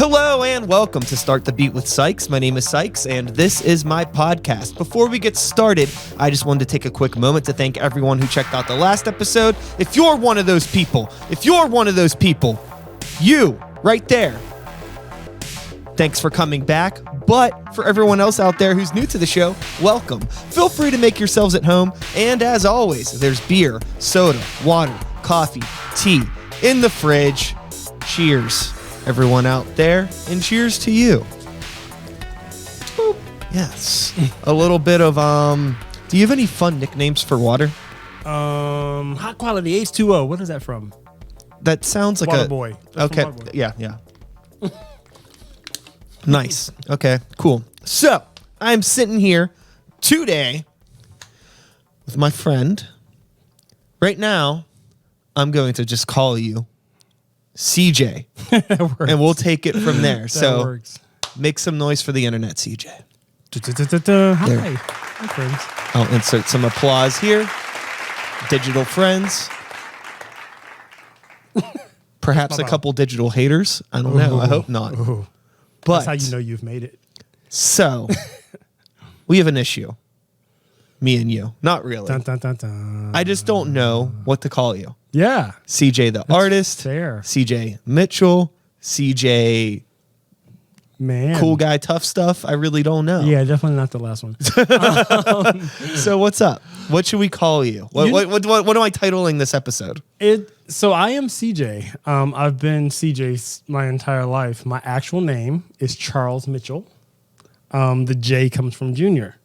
Hello and welcome to Start the Beat with Sykes. My name is Sykes and this is my podcast. Before we get started, I just wanted to take a quick moment to thank everyone who checked out the last episode. If you're one of those people, you right there, thanks for coming back. But for everyone else out there who's new to the show, welcome. Feel free to make yourselves at home. And as always, there's beer, soda, water, coffee, tea in the fridge. Cheers, everyone out there, and cheers to you. Boop. Yes. A little bit of, do you have any fun nicknames for water? Hot quality H2O. What is that from? That sounds like Water Boy. That's Okay. from Water Boy. Yeah. Nice. Okay, cool. So, I'm sitting here today with my friend. Right now, I'm going to just call you CJ. And we'll take it from there. That works. Make some noise for the internet, CJ. Hi. Hi, friends. I'll insert some applause here. Digital friends. Perhaps a couple digital haters. I don't know. I hope not. Ooh. But That's how you know you've made it. So, we have an issue. Me and you. Not really. Dun, dun, dun, dun. I just don't know what to call you. Yeah. CJ the artist. Fair. CJ Mitchell. CJ Man. cool guy, tough stuff. I really don't know. Yeah, definitely not the last one. So what's up? What should we call you? What am I titling this episode? So I am CJ. I've been CJ my entire life. My actual name is Charles Mitchell. The J comes from Junior.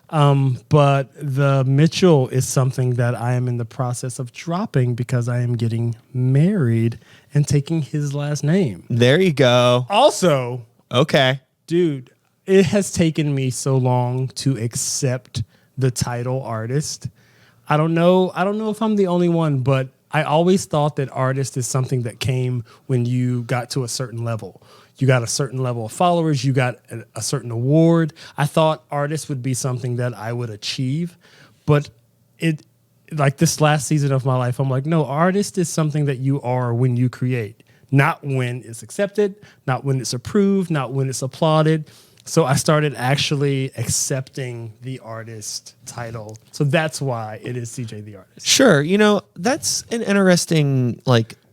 But the Mitchell is something that I am in the process of dropping because I am getting married and taking his last name. There you go. Also, Okay. dude, it has taken me so long to accept the title artist. I don't know if I'm the only one, but I always thought that artist is something that came when you got to a certain level. You got a certain level of followers, you got a certain award. I thought artist would be something that I would achieve, but like this last season of my life, I'm like, no, artist is something that you are when you create, not when it's accepted, not when it's approved, not when it's applauded. So I started actually accepting the artist title. So that's why it is CJ the artist. Sure. That's an interesting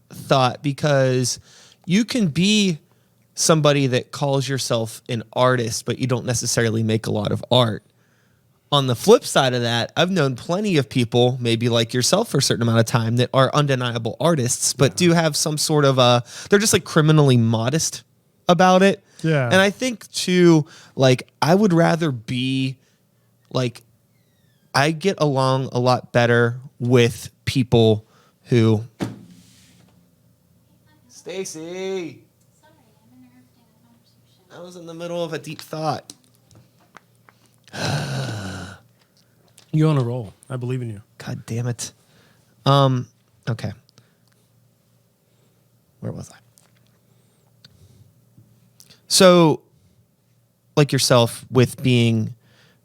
thought because you can be somebody that calls yourself an artist, but you don't necessarily make a lot of art. On the flip side of that, I've known plenty of people, maybe like yourself for a certain amount of time, that are undeniable artists, but do have some sort of they're just criminally modest about it. Yeah. And I think too, I would rather be I get along a lot better with people who. Stacy. Sorry, I'm interrupting a conversation. I was in the middle of a deep thought. You're on a roll. I believe in you. God damn it. Okay. Where was I? So, like yourself, with being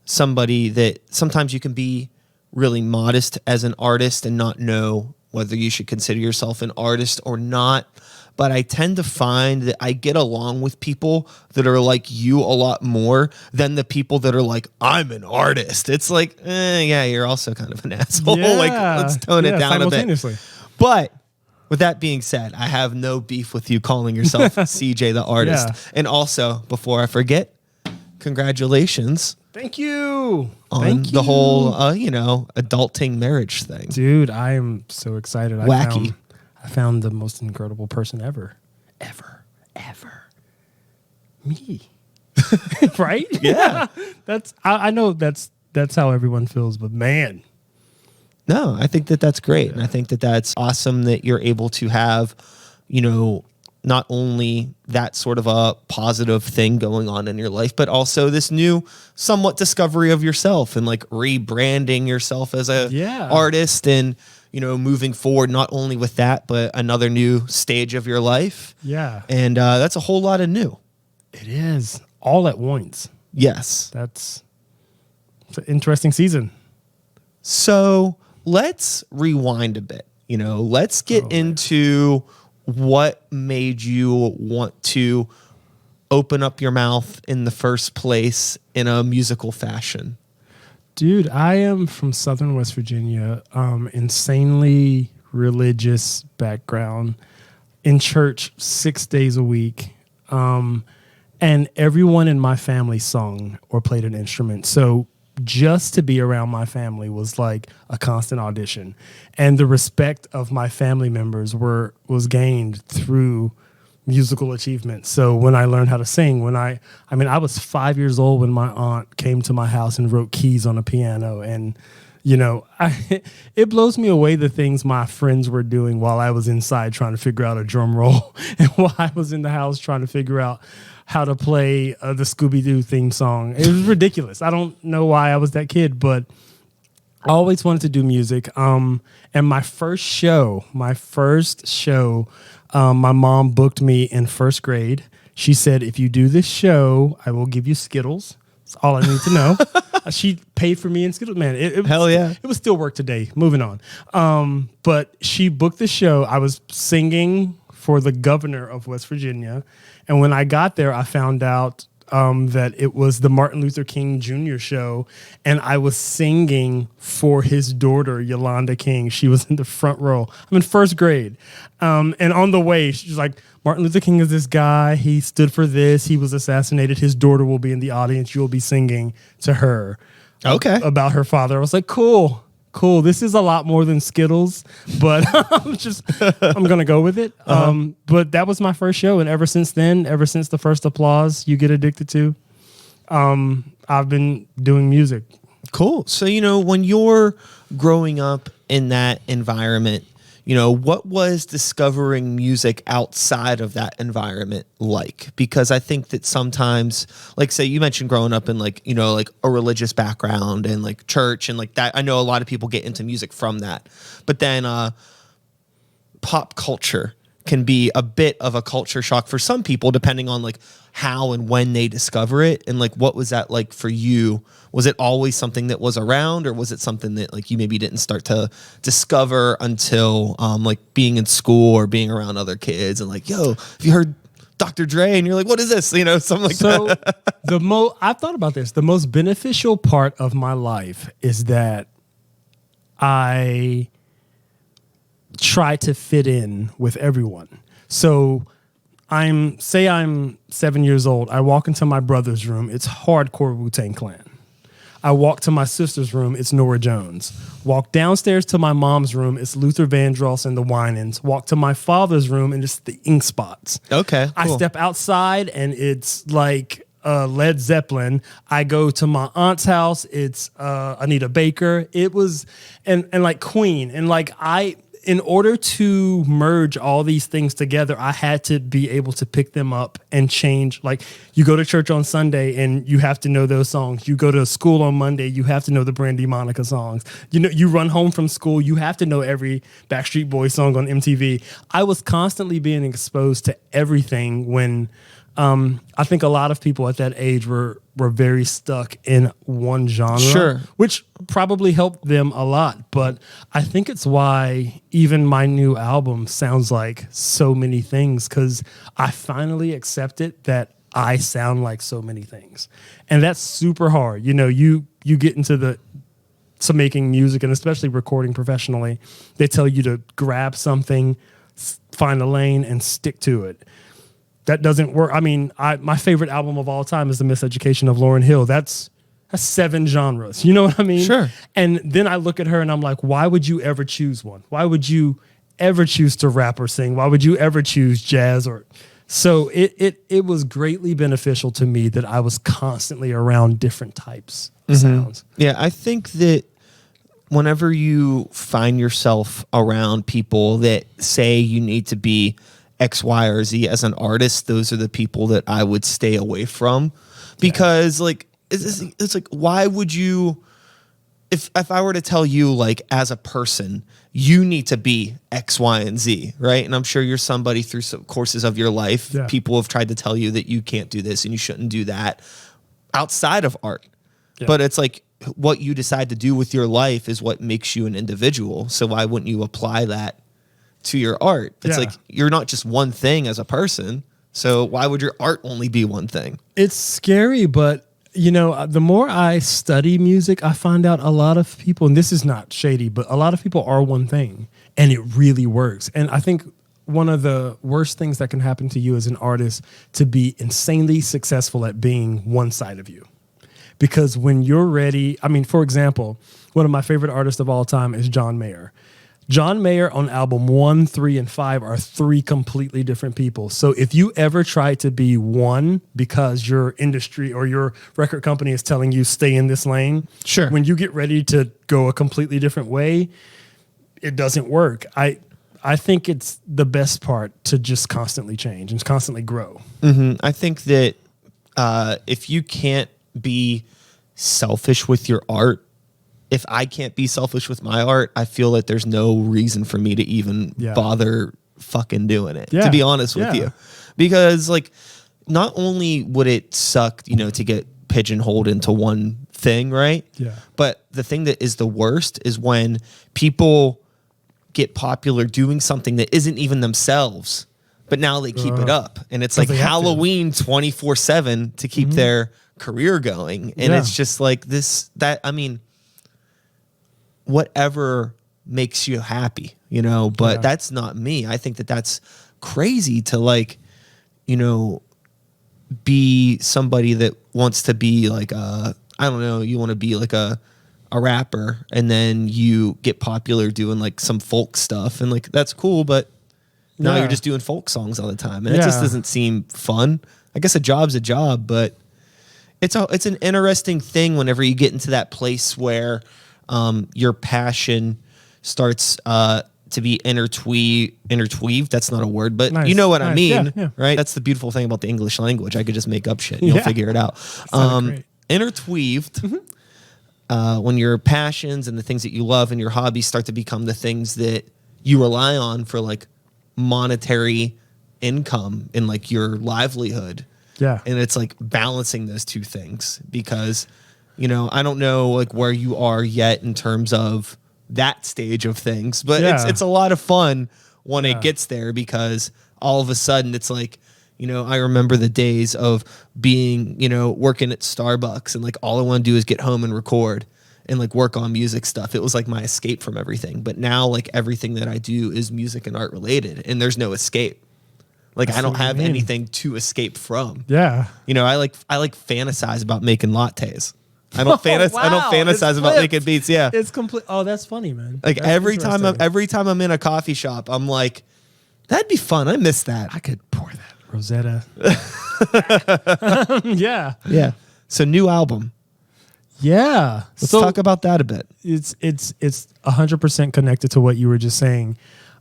somebody that sometimes you can be really modest as an artist and not know whether you should consider yourself an artist or not. But I tend to find that I get along with people that are like you a lot more than the people that are like, I'm an artist. It's like, yeah, you're also kind of an asshole. Let's tone it down a bit. But with that being said, I have no beef with you calling yourself CJ the artist. Yeah. And also, before I forget, congratulations Thank you. on the whole, adulting marriage thing. Dude, I am so excited. Wacky. I found the most incredible person ever. Me. Right? Yeah. I know that's how everyone feels, but man. No, I think that that's great. And I think that that's awesome that you're able to have, not only that sort of a positive thing going on in your life, but also this new somewhat discovery of yourself and rebranding yourself as a artist and, moving forward, not only with that, but another new stage of your life. Yeah. And that's a whole lot of new. It is all at once. Yes. It's an interesting season. So let's rewind a bit. Let's get into what made you want to open up your mouth in the first place in a musical fashion? Dude, I am from Southern West Virginia, insanely religious background, in church 6 days a week. And everyone in my family sung or played an instrument. So just to be around my family was like a constant audition. And the respect of my family members was gained through musical achievement. So when I learned how to sing, I was 5 years old when my aunt came to my house and wrote keys on a piano. And, it blows me away the things my friends were doing while I was inside trying to figure out a drum roll and while I was in the house trying to figure out how to play the Scooby-Doo theme song. It was ridiculous. I don't know why I was that kid, but I always wanted to do music. And my first show, my mom booked me in first grade. She said, if you do this show, I will give you Skittles. That's all I need to know. She paid for me in Skittles. Man, Hell yeah. It was still work today. Moving on. But she booked the show. I was singing for the governor of West Virginia. And when I got there, I found out that it was the Martin Luther King Jr. show. And I was singing for his daughter, Yolanda King. She was in the front row. I'm in first grade. And on the way, she's like, Martin Luther King is this guy. He stood for this. He was assassinated. His daughter will be in the audience. You'll be singing to her about her father. I was like, cool. This is a lot more than Skittles, but I'm going to go with it. But that was my first show. And ever since then, ever since the first applause you get addicted to, I've been doing music. Cool. So, when you're growing up in that environment, what was discovering music outside of that environment like? Because I think that sometimes, like, say you mentioned growing up in like a religious background and like church and like that. I know a lot of people get into music from that, but then pop culture can be a bit of a culture shock for some people, depending on like how and when they discover it. And like, what was that like for you? Was it always something that was around, or was it something that like you maybe didn't start to discover until like being in school or being around other kids and like, yo, have you heard Dr. Dre? And you're like, what is this? Something like that. So I've thought about this. The most beneficial part of my life is that I try to fit in with everyone. So I'm 7 years old. I walk into my brother's room. It's hardcore Wu-Tang Clan. I walk to my sister's room. It's Norah Jones. Walk downstairs to my mom's room. It's Luther Vandross and the Winans. Walk to my father's room and it's the Ink Spots. Okay, cool. I step outside and it's like Led Zeppelin. I go to my aunt's house. It's Anita Baker. It was and like Queen. And like in order to merge all these things together, I had to be able to pick them up and change. Like, you go to church on Sunday and you have to know those songs. You go to school on Monday, you have to know the Brandy Monica songs. You run home from school, you have to know every Backstreet Boys song on MTV. I was constantly being exposed to everything when I think a lot of people at that age were very stuck in one genre, sure, which probably helped them a lot. But I think it's why even my new album sounds like so many things, because I finally accepted that I sound like so many things. And that's super hard. You get into making music, and especially recording professionally, they tell you to grab something, find a lane, and stick to it. That doesn't work. I mean, my favorite album of all time is The Miseducation of Lauryn Hill. That's 7 genres. You know what I mean? Sure. And then I look at her and I'm like, why would you ever choose one? Why would you ever choose to rap or sing? Why would you ever choose jazz? So it was greatly beneficial to me that I was constantly around different types of sounds. Yeah, I think that whenever you find yourself around people that say you need to be X, Y, or Z as an artist, those are the people that I would stay away from, because like it's like, why would you, if I were to tell you like as a person you need to be X, Y, and Z, right? And I'm sure you're somebody through some courses of your life, people have tried to tell you that you can't do this and you shouldn't do that outside of art. But it's like, what you decide to do with your life is what makes you an individual. So why wouldn't you apply that to your art? It's like, you're not just one thing as a person. So why would your art only be one thing? It's scary, but the more I study music, I find out a lot of people, and this is not shady, but a lot of people are one thing, and it really works. And I think one of the worst things that can happen to you as an artist to be insanely successful at being one side of you. Because when you're ready, for example, one of my favorite artists of all time is John Mayer. John Mayer on album 1, 3, and 5 are 3 completely different people. So if you ever try to be one because your industry or your record company is telling you stay in this lane, sure, when you get ready to go a completely different way, it doesn't work. I think it's the best part to just constantly change and constantly grow. Mm-hmm. I think that if you can't be selfish with your art, if I can't be selfish with my art, I feel that there's no reason for me to even bother fucking doing it, to be honest with you. Because like, not only would it suck, to get pigeonholed into one thing, right? Yeah. But the thing that is the worst is when people get popular doing something that isn't even themselves, but now they keep it up. And it's like Halloween 24/7 to keep their career going. And it's just like whatever makes you happy, but that's not me. I think that that's crazy to be somebody that wants to be like you want to be like a rapper, and then you get popular doing like some folk stuff, and like that's cool, but now you're just doing folk songs all the time, and it just doesn't seem fun. I guess a job's a job, but it's an interesting thing whenever you get into that place where your passion starts to be interweaved. That's not a word, but you know what I mean, right? That's the beautiful thing about the English language. I could just make up shit and you'll figure it out. Interweaved. When your passions and the things that you love and your hobbies start to become the things that you rely on for like monetary income and like your livelihood. Yeah. And it's like balancing those two things, because, I don't know like where you are yet in terms of that stage of things, but it's a lot of fun when it gets there, because all of a sudden it's like, I remember the days of being, working at Starbucks, and like all I want to do is get home and record and like work on music stuff. It was like my escape from everything. But now like everything that I do is music and art related, and there's no escape. Like I don't have anything to escape from. Yeah. I like fantasize about making lattes. I don't fantasize about making beats. Yeah. It's complete. Oh, that's funny, man. Like every time I'm in a coffee shop, I'm like, that'd be fun. I miss that. I could pour that Rosetta. Yeah. Yeah. So new album. Yeah. Let's talk about that a bit. It's 100% connected to what you were just saying.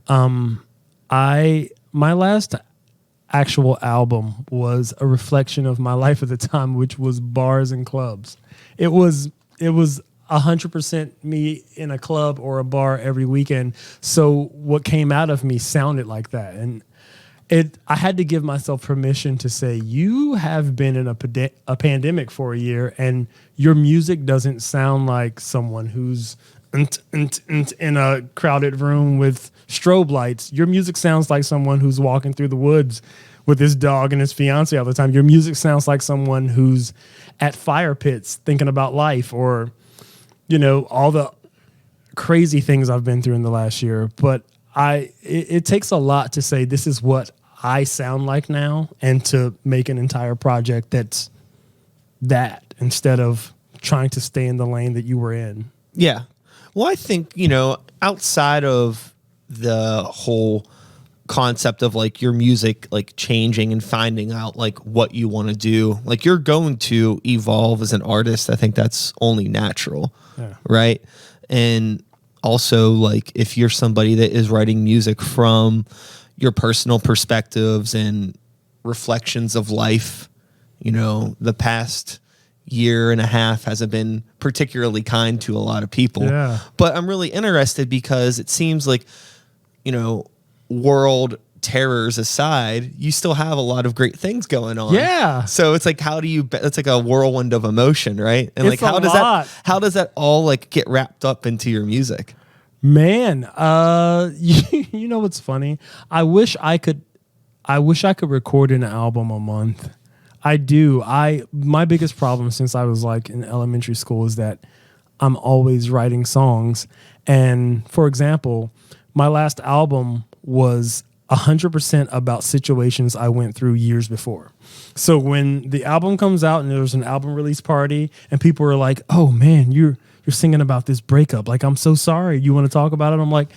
My last actual album was a reflection of my life at the time, which was bars and clubs. It was 100% me in a club or a bar every weekend. So what came out of me sounded like that. And I had to give myself permission to say, you have been in a pandemic for a year, and your music doesn't sound like someone who's in a crowded room with strobe lights. Your music sounds like someone who's walking through the woods with his dog and his fiance all the time. Your music sounds like someone who's at fire pits thinking about life, or, all the crazy things I've been through in the last year. But it takes a lot to say, this is what I sound like now, and to make an entire project that's that, instead of trying to stay in the lane that you were in. Yeah. Well, I think, outside of the whole concept of like your music like changing and finding out like what you want to do, like you're going to evolve as an artist. I think that's only natural. Right. And also, like, if you're somebody that is writing music from your personal perspectives and reflections of life, the past year and a half hasn't been particularly kind to a lot of people. Yeah. But I'm really interested because it seems like, world terrors aside, you still have a lot of great things going on. Yeah. So it's like, it's like a whirlwind of emotion, right? And It's like, how a does that all like get wrapped up into your music? Man, you know what's funny? I wish I could I wish I could record an album a month. I do. My biggest problem since I was like in elementary school is that I'm always writing songs. And for example, my last album was 100% about situations I went through years before. So when the album comes out and there's an album release party and people are like, "Oh man, you're singing about this breakup. Like, I'm so sorry. You want to talk about it?" I'm like,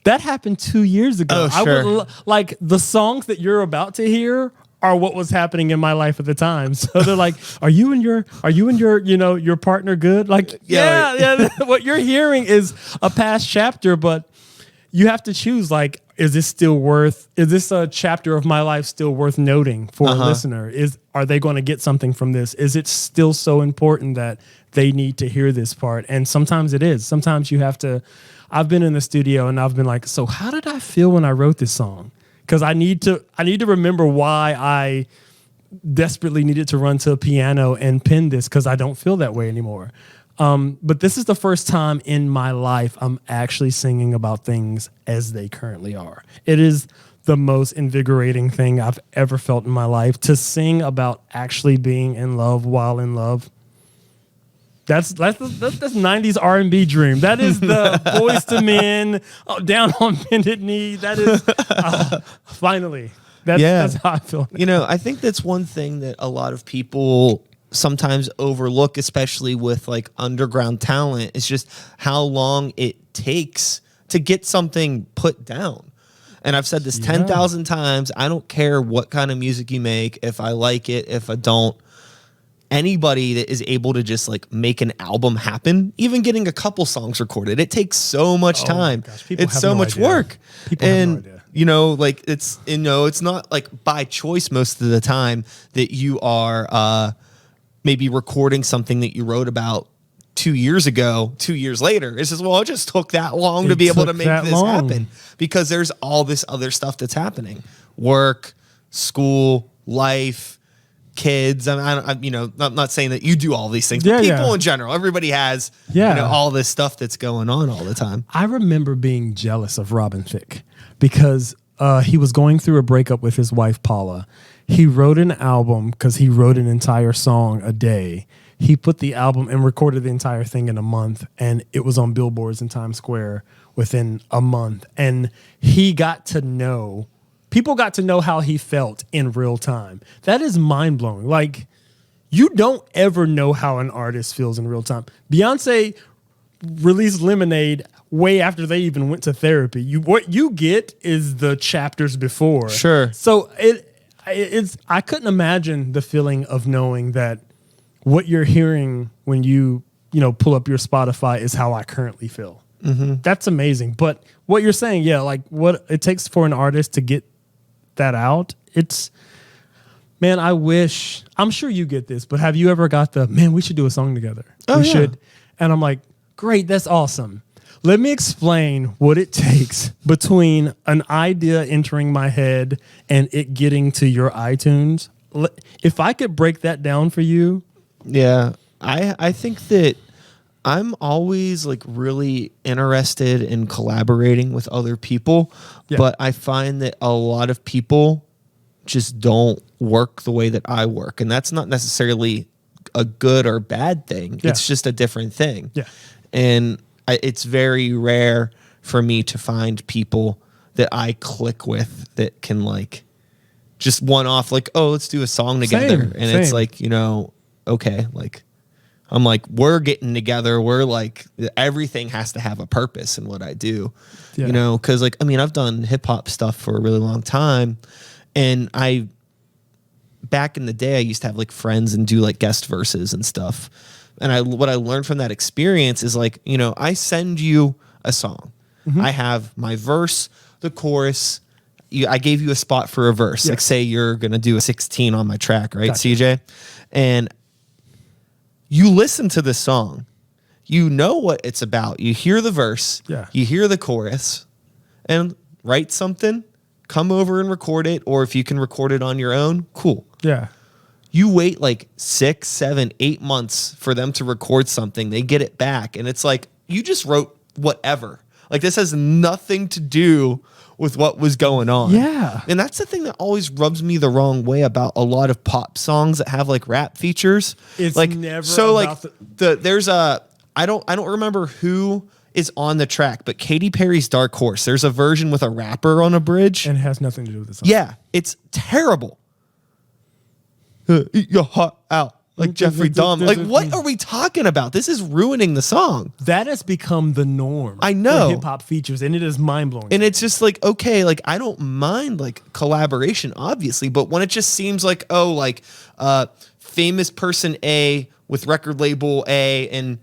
that happened 2 years ago. Oh, sure. Like the songs that you're about to hear are what was happening in my life at the time. So they're like, are you and your, your partner good? Like, yeah. What you're hearing is a past chapter, but you have to choose, like, is this a chapter of my life still worth noting for a listener? Are they going to get something from this? Is it still so important that they need to hear this part? And sometimes it is. Sometimes you have to. I've been in the studio and I've been like, so how did I feel when I wrote this song? Because I need to remember why I desperately needed to run to a piano and pen this, because I don't feel that way anymore. But this is the first time in my life I'm actually singing about things as they currently are. It is the most invigorating thing I've ever felt in my life, to sing about actually being in love while in love. That's 90s R&B dream. That is the Boys to Men, down on bended knee. That is finally. That's how I feel. I think that's one thing that a lot of people sometimes overlook, especially with like underground talent, is just how long it takes to get something put down. And I've said this 10,000 times. I don't care what kind of music you make, if I like it, if I don't. Anybody that is able to just like make an album happen, even getting a couple songs recorded, it takes so much time. It's so much work. People have no idea. Like it's not like by choice most of the time that you are maybe recording something that you wrote about 2 years ago, 2 years later. It's just, well, it just took that long to be able to make this happen, because there's all this other stuff that's happening. Work, school, life, kids. I'm not saying that you do all these things, but people in general, everybody has all this stuff that's going on all the time. I remember being jealous of Robin Thicke because he was going through a breakup with his wife, Paula. He wrote an album because he wrote an entire song a day. He put the album and recorded the entire thing in a month, and it was on billboards in Times Square within a month. And people got to know how he felt in real time. That is mind-blowing. Like, you don't ever know how an artist feels in real time. Beyonce released Lemonade way after they even went to therapy. What you get is the chapters before. Sure. So it's I couldn't imagine the feeling of knowing that what you're hearing when you pull up your Spotify is how I currently feel. Mm-hmm. That's amazing. But what you're saying, like what it takes for an artist to get that out, I'm sure you get this, but have you ever got we should do a song together? We should. And I'm like, great, that's awesome. Let me explain what it takes between an idea entering my head and it getting to your iTunes. If I could break that down for you. Yeah, I think that I'm always like really interested in collaborating with other people, but I find that a lot of people just don't work the way that I work. And that's not necessarily a good or bad thing. It's just a different thing. Yeah. And it's very rare for me to find people that I click with that can like just one off like, oh, let's do a song together. It's like, okay, like I'm like, we're getting together. We're like, everything has to have a purpose in what I do, because like, I've done hip hop stuff for a really long time. And back in the day, I used to have like friends and do like guest verses and stuff. And what I learned from that experience is like, I send you a song. Mm-hmm. I have my verse, the chorus. I gave you a spot for a verse. Like say you're going to do a 16 on my track, right, gotcha. CJ? And you listen to the song, you know what it's about. You hear the verse, you hear the chorus, and write something, come over and record it, or if you can record it on your own, cool. Yeah. You wait like 6, 7, 8 months for them to record something. They get it back, and it's like, you just wrote whatever. Like this has nothing to do with what was going on. Yeah. And that's the thing that always rubs me the wrong way about a lot of pop songs that have like rap features. It's like never so about like there's a I don't remember who is on the track, but Katy Perry's Dark Horse. There's a version with a rapper on a bridge. And it has nothing to do with the song. Yeah, it's terrible. Eat your heart out like Jeffrey Dahmer. Like, what are we talking about? This is ruining the song. That has become the norm. I know. Hip hop features, and it is mind blowing. And it's just like, okay, like I don't mind like collaboration, obviously, but when it just seems like, oh, like famous person A with record label A and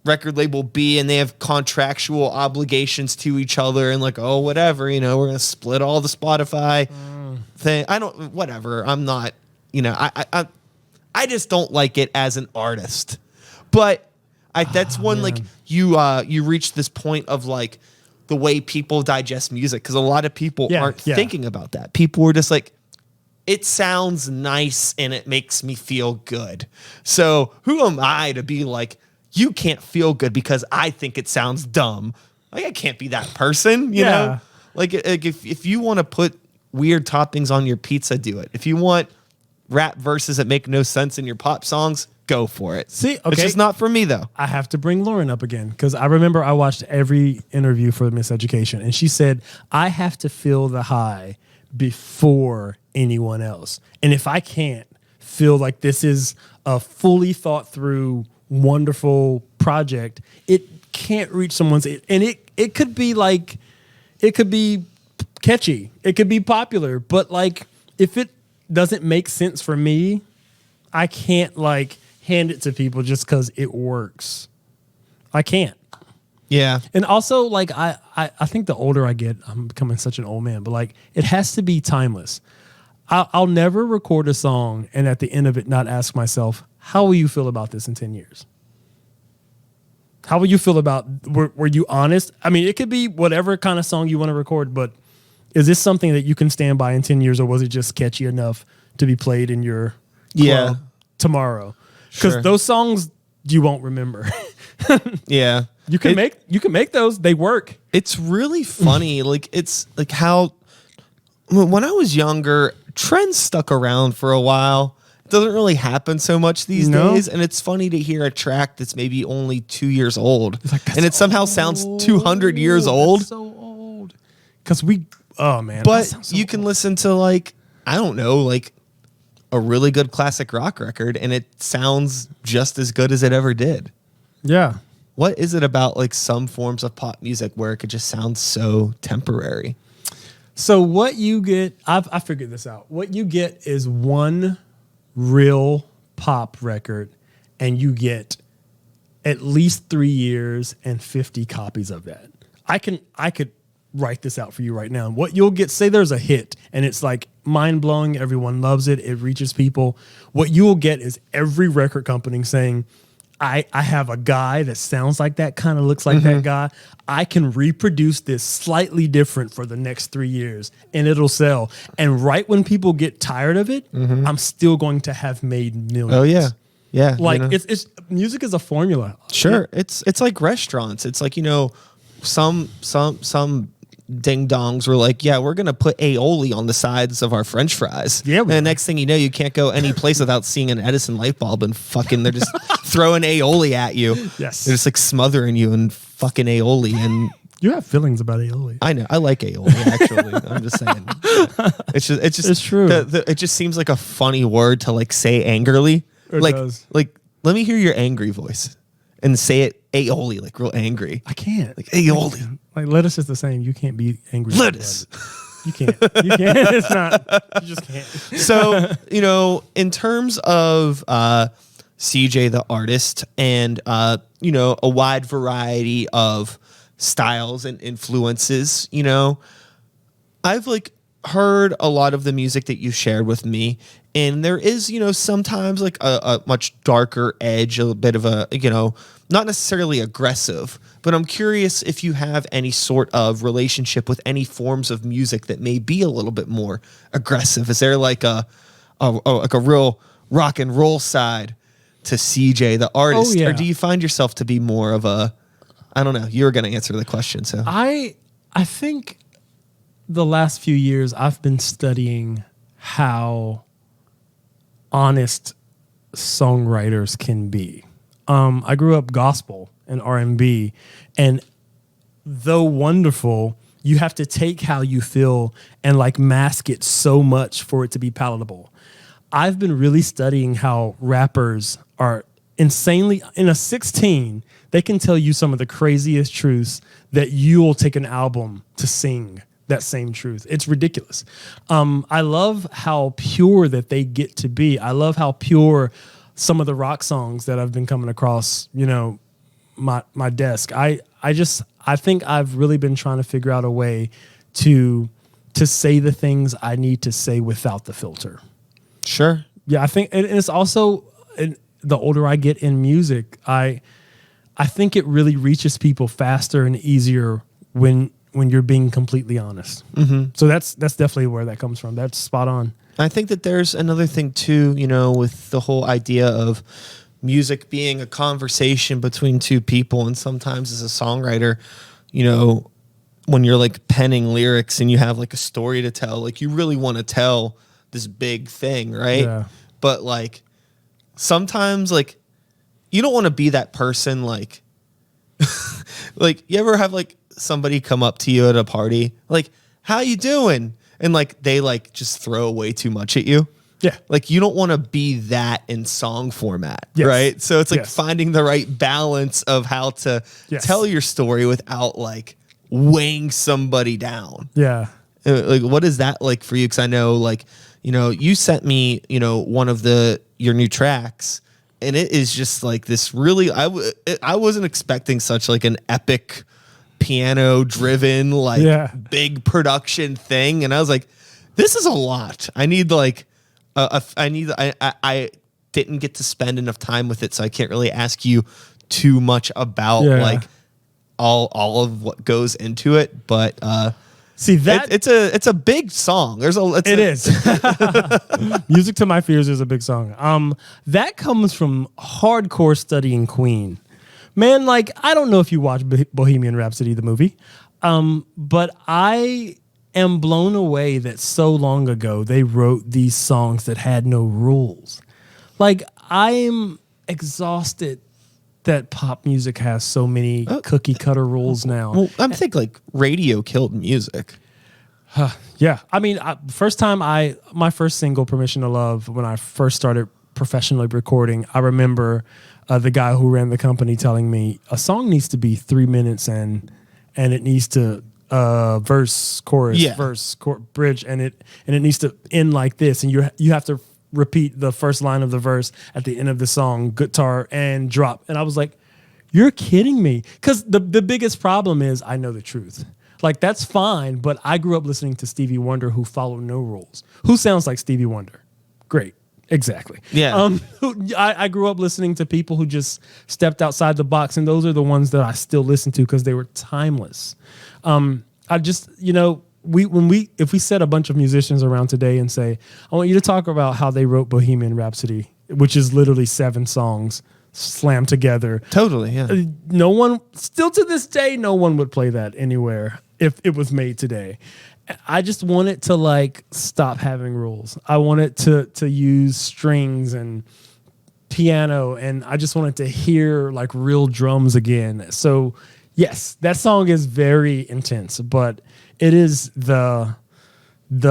record label B, and they have contractual obligations to each other, and like, oh, whatever, you know, we're gonna split all the Spotify thing. Whatever. I'm not, you know, I just don't like it as an artist. But that's when like you reach this point of like the way people digest music, because a lot of people aren't thinking about that. People were just like, it sounds nice and it makes me feel good. So who am I to be like, you can't feel good because I think it sounds dumb? Like I can't be that person, you know? Like if you want to put weird toppings on your pizza, do it. If you want rap verses that make no sense in your pop songs, go for it. See, okay. It's just not for me though. I have to bring Lauren up again because I remember I watched every interview for Miseducation, and she said, I have to feel the high before anyone else. And if I can't feel like this is a fully thought through, wonderful project, it can't reach someone's, and it could be like, it could be catchy, it could be popular, but like if it doesn't make sense for me, I can't like hand it to people just because it works. I can't. Yeah. And also, like, I think the older I get, I'm becoming such an old man, but like, it has to be timeless. I'll never record a song and at the end of it not ask myself, how will you feel about this in 10 years? How will you feel about, were you honest? I mean, it could be whatever kind of song you want to record, but is this something that you can stand by in 10 years, or was it just catchy enough to be played in your club tomorrow? Because those songs you won't remember. Yeah. You can make those. They work. It's really funny. Like it's like how when I was younger, trends stuck around for a while. It doesn't really happen so much these days. And it's funny to hear a track that's maybe only 2 years old. Like, and it somehow sounds 200 years old. That's so old. Because oh man. But you can listen to like, I don't know, like a really good classic rock record and it sounds just as good as it ever did. Yeah. What is it about like some forms of pop music where it could just sound so temporary? So what you get, I figured this out. What you get is one real pop record, and you get at least 3 years and 50 copies of that. I could write this out for you right now. What you'll get, say there's a hit and it's like mind blowing, everyone loves it, it reaches people. What you will get is every record company saying, I have a guy that sounds like that, kind of looks like that guy. I can reproduce this slightly different for the next 3 years and it'll sell. And right when people get tired of it, I'm still going to have made millions. Oh yeah. Yeah. Like you know? it's music is a formula. Sure. It's like restaurants. It's like, you know, some ding dongs were like, yeah, we're going to put aioli on the sides of our French fries. Yeah. And the next thing you know, you can't go any place without seeing an Edison light bulb and fucking, they're just throwing aioli at you. Yes. They're just like smothering you in fucking aioli. And You have feelings about aioli. I know. I like aioli, actually. I'm just saying. It's true. It just seems like a funny word to like say angrily. It does. Like, let me hear your angry voice and say it aioli, like real angry. I can't. Like aioli. Like lettuce is the same. You can't be angry. Lettuce. You can't. You can't. It's not. You just can't. So, you know, in terms of CJ the artist and, you know, a wide variety of styles and influences, you know, I've like heard a lot of the music that you shared with me, and there is, you know, sometimes like a much darker edge, a bit of a, you know, not necessarily aggressive, but I'm curious if you have any sort of relationship with any forms of music that may be a little bit more aggressive. Is there like a real rock and roll side to CJ the artist, Oh, yeah. or do you find yourself to be more of a I don't know. You were going to answer the question, so I think the last few years I've been studying how honest songwriters can be. I grew up gospel and R&B, and though wonderful, you have to take how you feel and like mask it so much for it to be palatable. I've been really studying how rappers are insanely, in a 16, they can tell you some of the craziest truths that you'll take an album to sing that same truth. It's ridiculous. I love how pure that they get to be. I love how pure some of the rock songs that I've been coming across, my desk. I think I've really been trying to figure out a way to say the things I need to say without the filter. sure. Yeah, I think and it's also the older I get in music, I think it really reaches people faster and easier when you're being completely honest. Mm-hmm. So that's definitely where that comes from. That's spot on. I think that there's another thing too, with the whole idea of music being a conversation between two people. And sometimes as a songwriter, when you're like penning lyrics and you have like a story to tell, like you really want to tell this big thing, right? Yeah. But like sometimes like you don't want to be that person like like you ever have like somebody come up to you at a party like, how you doing? And like they like just throw way too much at you. Yeah. Like you don't want to be that in song format, Yes. right? So it's like Yes. finding the right balance of how to Yes. tell your story without like weighing somebody down. Yeah. Like what is that like for you? Because I know like, you sent me, one of your new tracks and it is just like this really, I wasn't expecting such like an epic piano driven, like Yeah. big production thing. And I was like, this is a lot. I need like, I didn't get to spend enough time with it. So I can't really ask you too much about like all of what goes into it. But, See that it's a big song. it is. Music to My Fears is a big song. That comes from hardcore studying Queen. Man, like I don't know if you watch Bohemian Rhapsody the movie, but I am blown away that so long ago they wrote these songs that had no rules. Like I'm exhausted that pop music has so many cookie cutter rules now. Well, I'm thinking like radio killed music. Yeah. I mean, my first single, Permission to Love, when I first started professionally recording, I remember the guy who ran the company telling me a song needs to be 3 minutes and it needs to verse, chorus, bridge, and it needs to end like this. And you have to repeat the first line of the verse at the end of the song, guitar and drop. And I was like, you're kidding me. Because the biggest problem is I know the truth. Like, that's fine, but I grew up listening to Stevie Wonder, who followed no rules. Who sounds like Stevie Wonder? Great. Exactly. Yeah. I grew up listening to people who just stepped outside the box, and those are the ones that I still listen to because they were timeless. I just, if we set a bunch of musicians around today and say, I want you to talk about how they wrote Bohemian Rhapsody, which is literally 7 songs slammed together. Totally, yeah. No one, still to this day, no one would play that anywhere if it was made today. I just want it to like stop having rules. I want it to use strings and piano, and I just wanted to hear like real drums again. So yes, that song is very intense, but it is the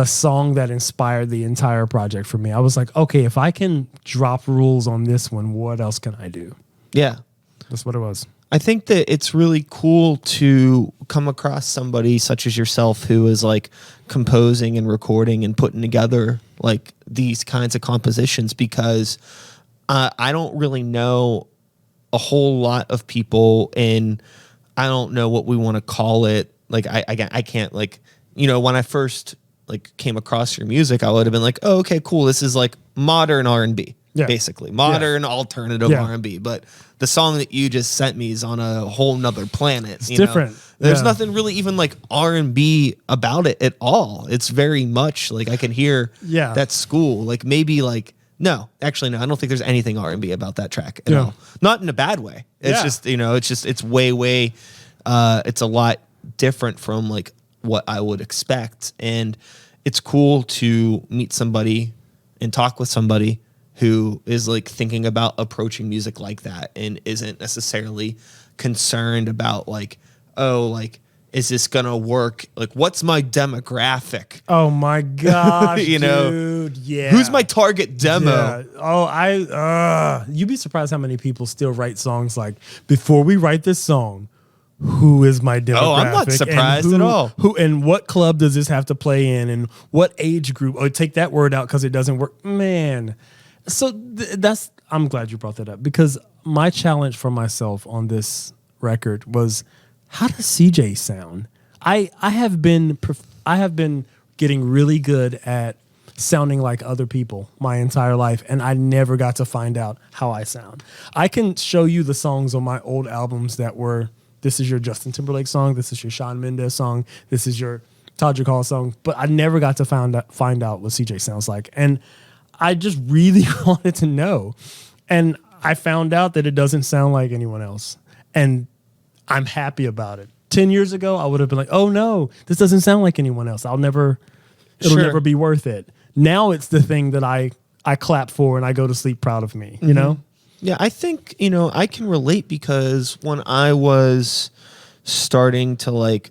song that inspired the entire project for me. I was like, okay, if I can drop rules on this one, what else can I do? Yeah. That's what it was. I think that it's really cool to come across somebody such as yourself who is like composing and recording and putting together like these kinds of compositions, because I don't really know a whole lot of people, and I don't know what we want to call it. Like I can't like, when I first like came across your music, I would have been like, oh, okay, cool. This is like modern R&B. Yeah. Basically modern alternative R&B, but the song that you just sent me is on a whole nother planet. It's different. There's nothing really even like R&B about it at all. It's very much like I can hear that school, like maybe like No, actually, no. I don't think there's anything R&B about that track at Yeah. all. Not in a bad way. It's Yeah. just, it's way, it's a lot different from like what I would expect. And it's cool to meet somebody and talk with somebody who is like thinking about approaching music like that and isn't necessarily concerned about like, oh, like, is this gonna work? Like, what's my demographic? Oh my gosh, You know, dude. Yeah. Who's my target demo? Yeah. Oh, you'd be surprised how many people still write songs like, before we write this song, who is my demographic? Oh, I'm not surprised at all. Who and what club does this have to play in, and what age group? Oh, take that word out because it doesn't work, man. So I'm glad you brought that up, because my challenge for myself on this record was, how does CJ sound? I have been getting really good at sounding like other people my entire life, and I never got to find out how I sound. I can show you the songs on my old albums that were, this is your Justin Timberlake song, this is your Shawn Mendes song, this is your Todrick Hall song, but I never got to find out what CJ sounds like. And I just really wanted to know. And I found out that it doesn't sound like anyone else. And I'm happy about it. 10 years ago, I would have been like, oh no, this doesn't sound like anyone else. It'll never be worth it. Now it's the thing that I clap for and I go to sleep proud of me, you know? Yeah, I think, I can relate, because when I was starting to like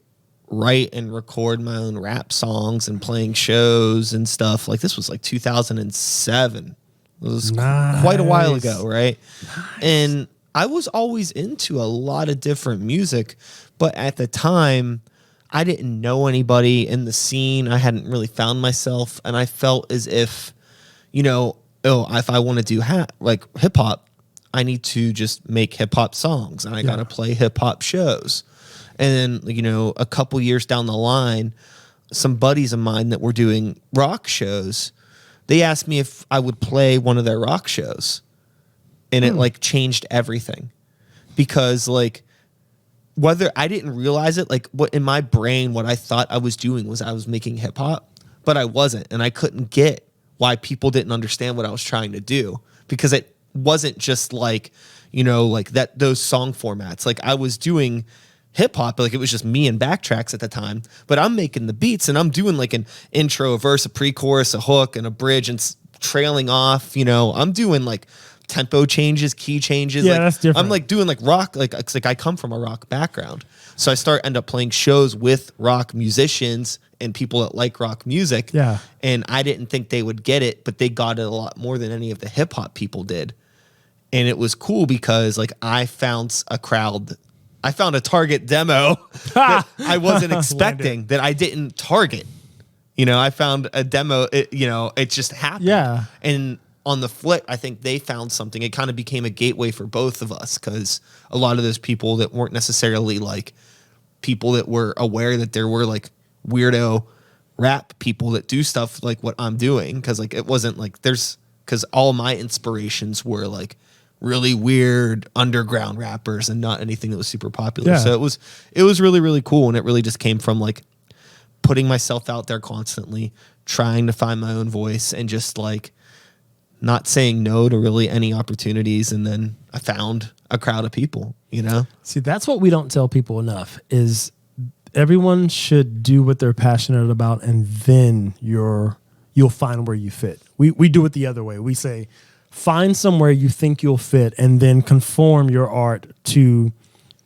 write and record my own rap songs and playing shows and stuff, like this was like 2007. It was quite a while ago, right? Nice. And I was always into a lot of different music, but at the time, I didn't know anybody in the scene. I hadn't really found myself, and I felt as if, if I want to do hip hop, I need to just make hip hop songs, and I got to play hip hop shows. And then, a couple years down the line, some buddies of mine that were doing rock shows, they asked me if I would play one of their rock shows. And it like changed everything, because like, whether I didn't realize it, like what in my brain, what I thought I was doing was I was making hip hop, but I wasn't. And I couldn't get why people didn't understand what I was trying to do, because it wasn't just like, like those song formats. Like I was doing hip hop, like it was just me and backtracks at the time, but I'm making the beats and I'm doing like an intro, a verse, a pre-chorus, a hook, and a bridge, and trailing off, I'm doing like tempo changes, key changes. Yeah, like, that's different. I'm like doing like rock, like it's like I come from a rock background. So I end up playing shows with rock musicians and people that like rock music. Yeah. And I didn't think they would get it, but they got it a lot more than any of the hip hop people did. And it was cool because like I found a target demo that I wasn't expecting, that I didn't target. I found a demo, it just happened. Yeah. And on the flip, I think they found something. It kind of became a gateway for both of us, because a lot of those people that weren't necessarily like people that were aware that there were like weirdo rap people that do stuff like what I'm doing. Cause like it wasn't like because all my inspirations were like really weird underground rappers and not anything that was super popular. Yeah. So it was really, really cool. And it really just came from like putting myself out there constantly, trying to find my own voice, and just like not saying no to really any opportunities. And then I found a crowd of people, See, that's what we don't tell people enough, is everyone should do what they're passionate about, and then you'll find where you fit. We do it the other way. We say, find somewhere you think you'll fit, and then conform your art to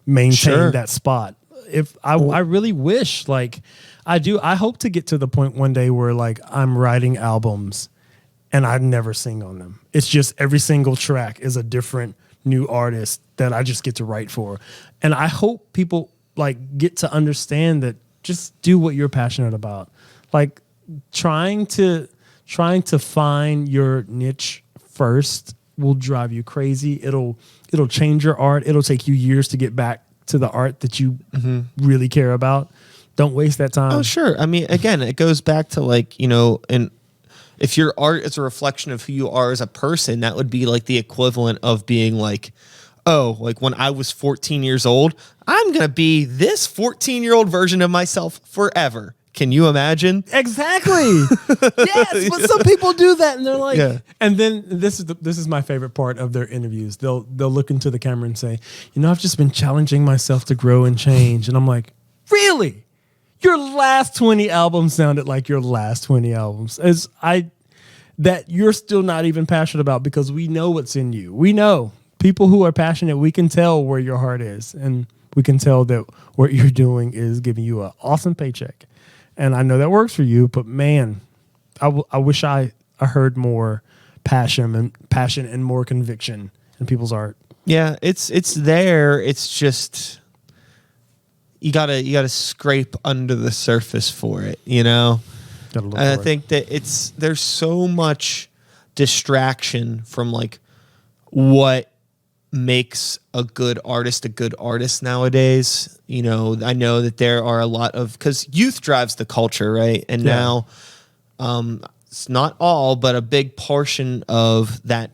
maintain that spot. If I really wish, like I hope to get to the point one day where like I'm writing albums and I never sing on them. It's just every single track is a different new artist that I just get to write for. And I hope people like get to understand that just do what you're passionate about. Like trying to find your niche first will drive you crazy. It'll change your art. It'll take you years to get back to the art that you really care about. Don't waste that time. Oh, sure. I mean, again, it goes back to like, and if your art is a reflection of who you are as a person, that would be like the equivalent of being like, oh, like when I was 14 years old, I'm going to be this 14-year-old version of myself forever. Can you imagine? Exactly. Yes, but some people do that, and they're like, Yeah. And then this is my favorite part of their interviews. They'll look into the camera and say, I've just been challenging myself to grow and change, and I'm like, really? Your last 20 albums sounded like your last 20 albums. That you're still not even passionate about, because we know what's in you. We know people who are passionate. We can tell where your heart is, and we can tell that what you're doing is giving you an awesome paycheck. And I know that works for you, but man, I wish I heard more passion and more conviction in people's art. Yeah, it's there. It's just you gotta scrape under the surface for it, Gotta look And I for it. think that there's so much distraction from like what makes a good artist nowadays. I know that there are a lot of, because youth drives the culture, right? And Yeah. now it's not all, but a big portion of that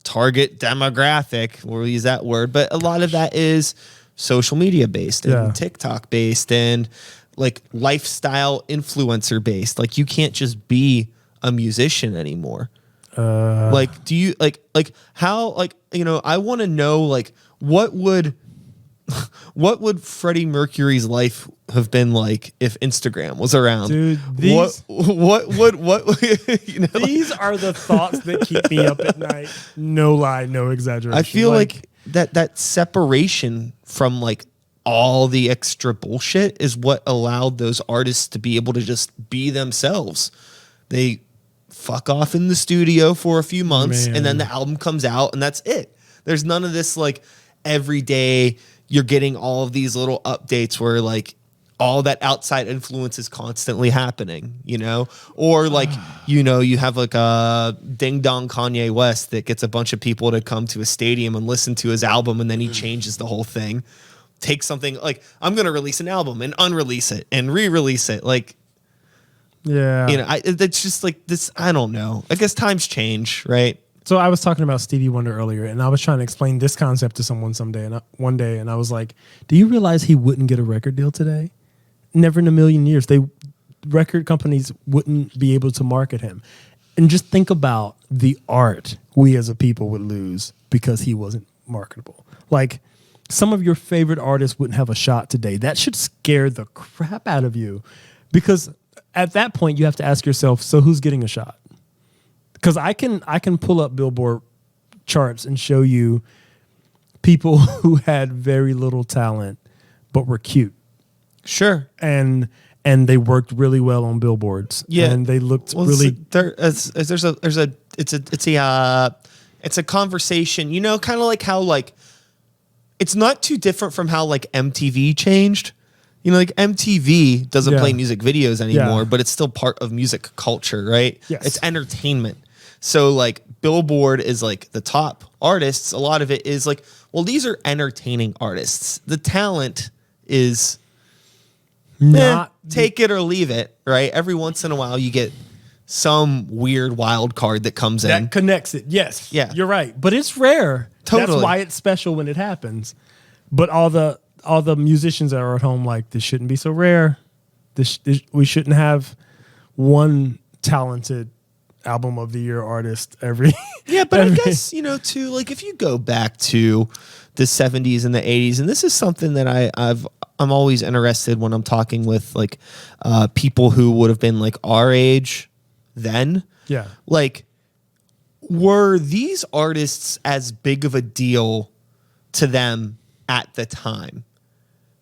target demographic, we'll use that word, but a lot of that is social media based and Yeah. TikTok based and like lifestyle influencer based. Like you can't just be a musician anymore. Like, do you like how, I want to know, like, what would Freddie Mercury's life have been like if Instagram was around? Dude, what these are the thoughts that keep me up at night. No lie, no exaggeration. I feel like that separation from like all the extra bullshit is what allowed those artists to be able to just be themselves. They fuck off in the studio for a few months, Man. and then the album comes out, and that's it. There's none of this like every day you're getting all of these little updates where like all that outside influence is constantly happening, or like, you have like a ding dong Kanye West that gets a bunch of people to come to a stadium and listen to his album, and then he changes the whole thing. Take something like, I'm going to release an album and unrelease it and re-release it. Like, yeah. it's just like this. I don't know. I guess times change, right? So I was talking about Stevie Wonder earlier, and I was trying to explain this concept to someone one day, and I was like, do you realize he wouldn't get a record deal today? Never in a million years. Record companies wouldn't be able to market him. And just think about the art we as a people would lose because he wasn't marketable. Like, some of your favorite artists wouldn't have a shot today. That should scare the crap out of you, because at that point you have to ask yourself, so who's getting a shot? Because I can pull up Billboard charts and show you people who had very little talent but were cute. Sure. And they worked really well on billboards. Yeah. And they looked Well, really it's a conversation, kind of like how like it's not too different from how like MTV changed. Like MTV doesn't play music videos anymore, but it's still part of music culture, right? Yes. It's entertainment. So like Billboard is like the top artists. A lot of it is like, well, these are entertaining artists. The talent is not take it or leave it, right? Every once in a while you get some weird wild card that comes in. that connects it. Yes. Yeah. You're right. But it's rare. Totally. That's why it's special when it happens. But all the musicians that are at home like, this shouldn't be so rare. We shouldn't have one talented album of the year artist every Yeah, but I guess, too, like if you go back to the 70s and the 80s, and this is something that I'm always interested when I'm talking with like people who would have been like our age then. Yeah. Like, were these artists as big of a deal to them at the time?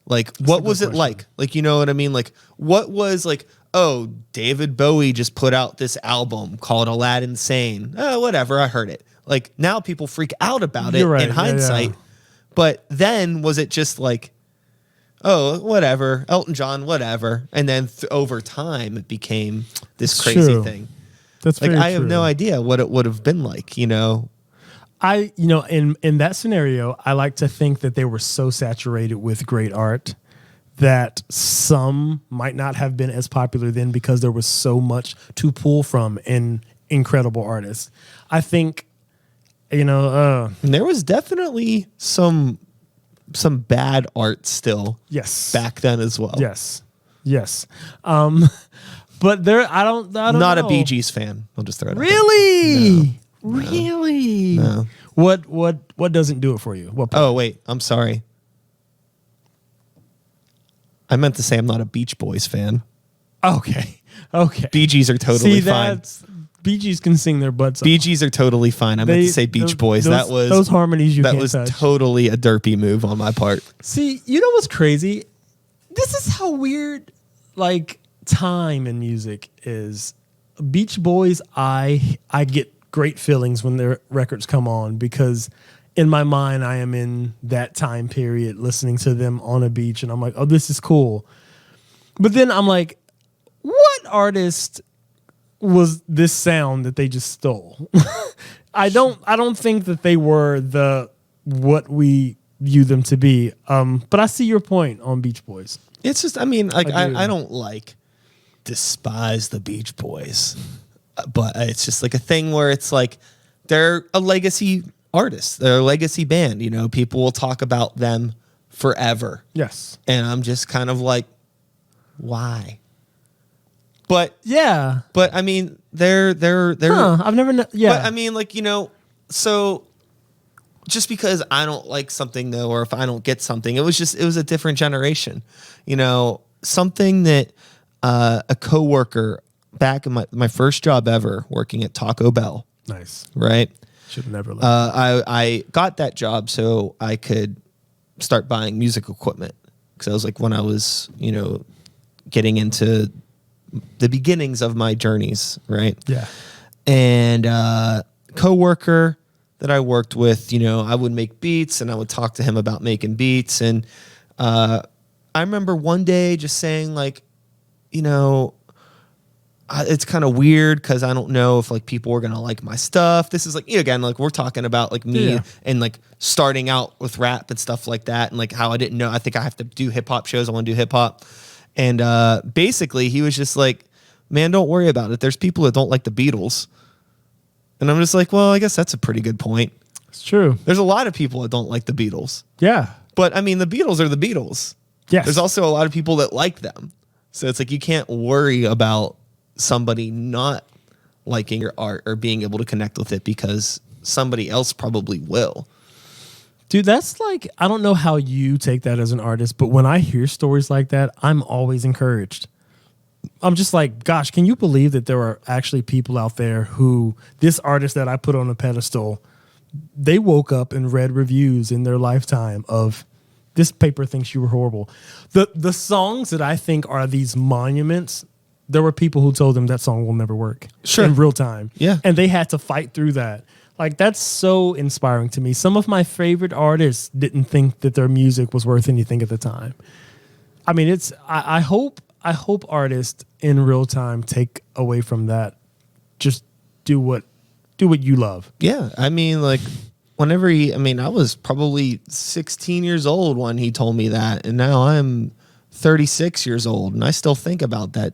Like, what was it question. like? Like, you know what I mean? Like, what was like, oh, David Bowie just put out this album called Aladdin Sane. Oh, whatever, I heard it. Like, now people freak out about it You're right. in hindsight. Yeah. But then was it just like, oh, whatever, Elton John, whatever. And then over time, it became this It's crazy true. thing. That's Like, very I have true. no idea what it would have been like, in that scenario, I like to think that they were so saturated with great art that some might not have been as popular then because there was so much to pull from in incredible artists. I think, And there was definitely some bad art still yes. back then as well. Yes. Yes. But there, I don't Not know. a Bee Gees fan. I'll just throw it out there. Really? Really? No. What doesn't do it for you? What part? Oh, wait. I'm sorry. I meant to say I'm not a Beach Boys fan. Okay. Okay. Bee Gees are totally fine. Bee Gees can sing their butts off. Bee Gees are totally fine. I meant to say Beach Boys. That was those harmonies you that can't was touch. totally a derpy move on my part. See, you know what's crazy? This is how weird like time in music is. Beach Boys, I get great feelings when their records come on because in my mind I am in that time period listening to them on a beach and I'm like, oh, this is cool. But then I'm like, what artist was this sound that they just stole? I don't think that they were the what we view them to be. But I see your point on Beach Boys. It's just, I mean, like I I don't like despise the Beach Boys, but it's just like a thing where it's like they're a legacy artist, they're a legacy band. You know, people will talk about them forever. Yes. And I'm just kind of like, why? But Yeah. I mean, they're I've never yeah. But I mean, like, you know, so just because I don't like something though, or if I don't get something, it was a different generation. You know, something that a coworker back in my first job ever working at Taco Bell, Nice. right? Should have never left. I got that job so I could start buying music equipment because I was like when I was, you know, getting into the beginnings of my journeys, right? Yeah. And coworker that I worked with, you know, I would make beats and I would talk to him about making beats. And I remember one day just saying like, you know, it's kind of weird because I don't know if like people are going to like my stuff. This is like, you know, again, like we're talking about like me and like starting out with rap and stuff like that. And like how I didn't know, I think I have to do hip hop shows. I want to do hip hop. And basically he was just like, man, don't worry about it. There's people that don't like the Beatles. And I'm just like, well, I guess that's a pretty good point. It's true. There's a lot of people that don't like the Beatles. Yeah. But I mean, the Beatles are the Beatles. Yes. There's also a lot of people that like them. So it's like you can't worry about somebody not liking your art or being able to connect with it because somebody else probably will. Dude, that's like, I don't know how you take that as an artist, but when I hear stories like that, I'm always encouraged. I'm just like, gosh, can you believe that there are actually people out there who, this artist that I put on a pedestal, they woke up and read reviews in their lifetime of this paper thinks you were horrible. The songs that I think are these monuments, there were people who told them that song will never work in real time. Yeah. And they had to fight through that. Like, that's so inspiring to me. Some of my favorite artists didn't think that their music was worth anything at the time. I mean, I hope artists in real time take away from that. Just do what you love. Yeah. I mean, like whenever I was probably 16 years old when he told me that. And now I'm 36 years old and I still think about that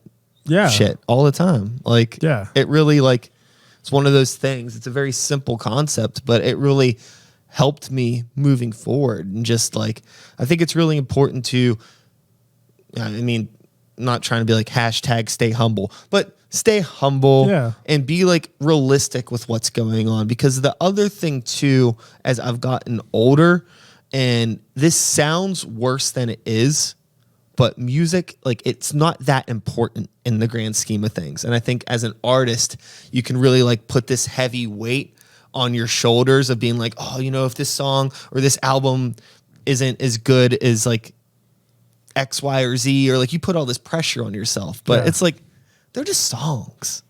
shit all the time. Like, it really like, it's one of those things. It's a very simple concept, but it really helped me moving forward. And just like, I think it's really important to, I mean, not trying to be like hashtag stay humble, but stay humble and be like realistic with what's going on. Because the other thing too, as I've gotten older, and this sounds worse than it is, but music, like it's not that important in the grand scheme of things. And I think as an artist, you can really like put this heavy weight on your shoulders of being like, oh, you know, if this song or this album isn't as good as like X, Y, or Z, or like you put all this pressure on yourself. But it's like, they're just songs.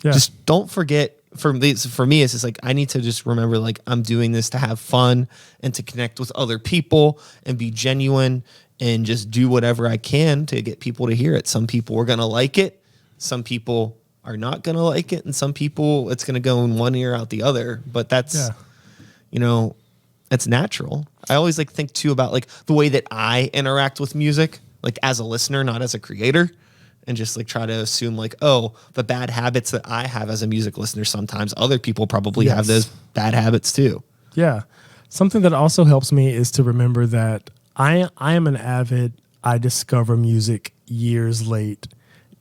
Yeah. Just don't forget. For me, it's just like I need to just remember like I'm doing this to have fun and to connect with other people and be genuine and just do whatever I can to get people to hear it. Some people are going to like it. Some people are not going to like it. And some people, it's going to go in one ear out the other. But that's, you know, it's natural. I always like think too about like the way that I interact with music, like as a listener, not as a creator. And just like try to assume like, oh, the bad habits that I have as a music listener, sometimes other people probably have those bad habits too. Yeah. Something that also helps me is to remember that I am an avid, I discover music years late,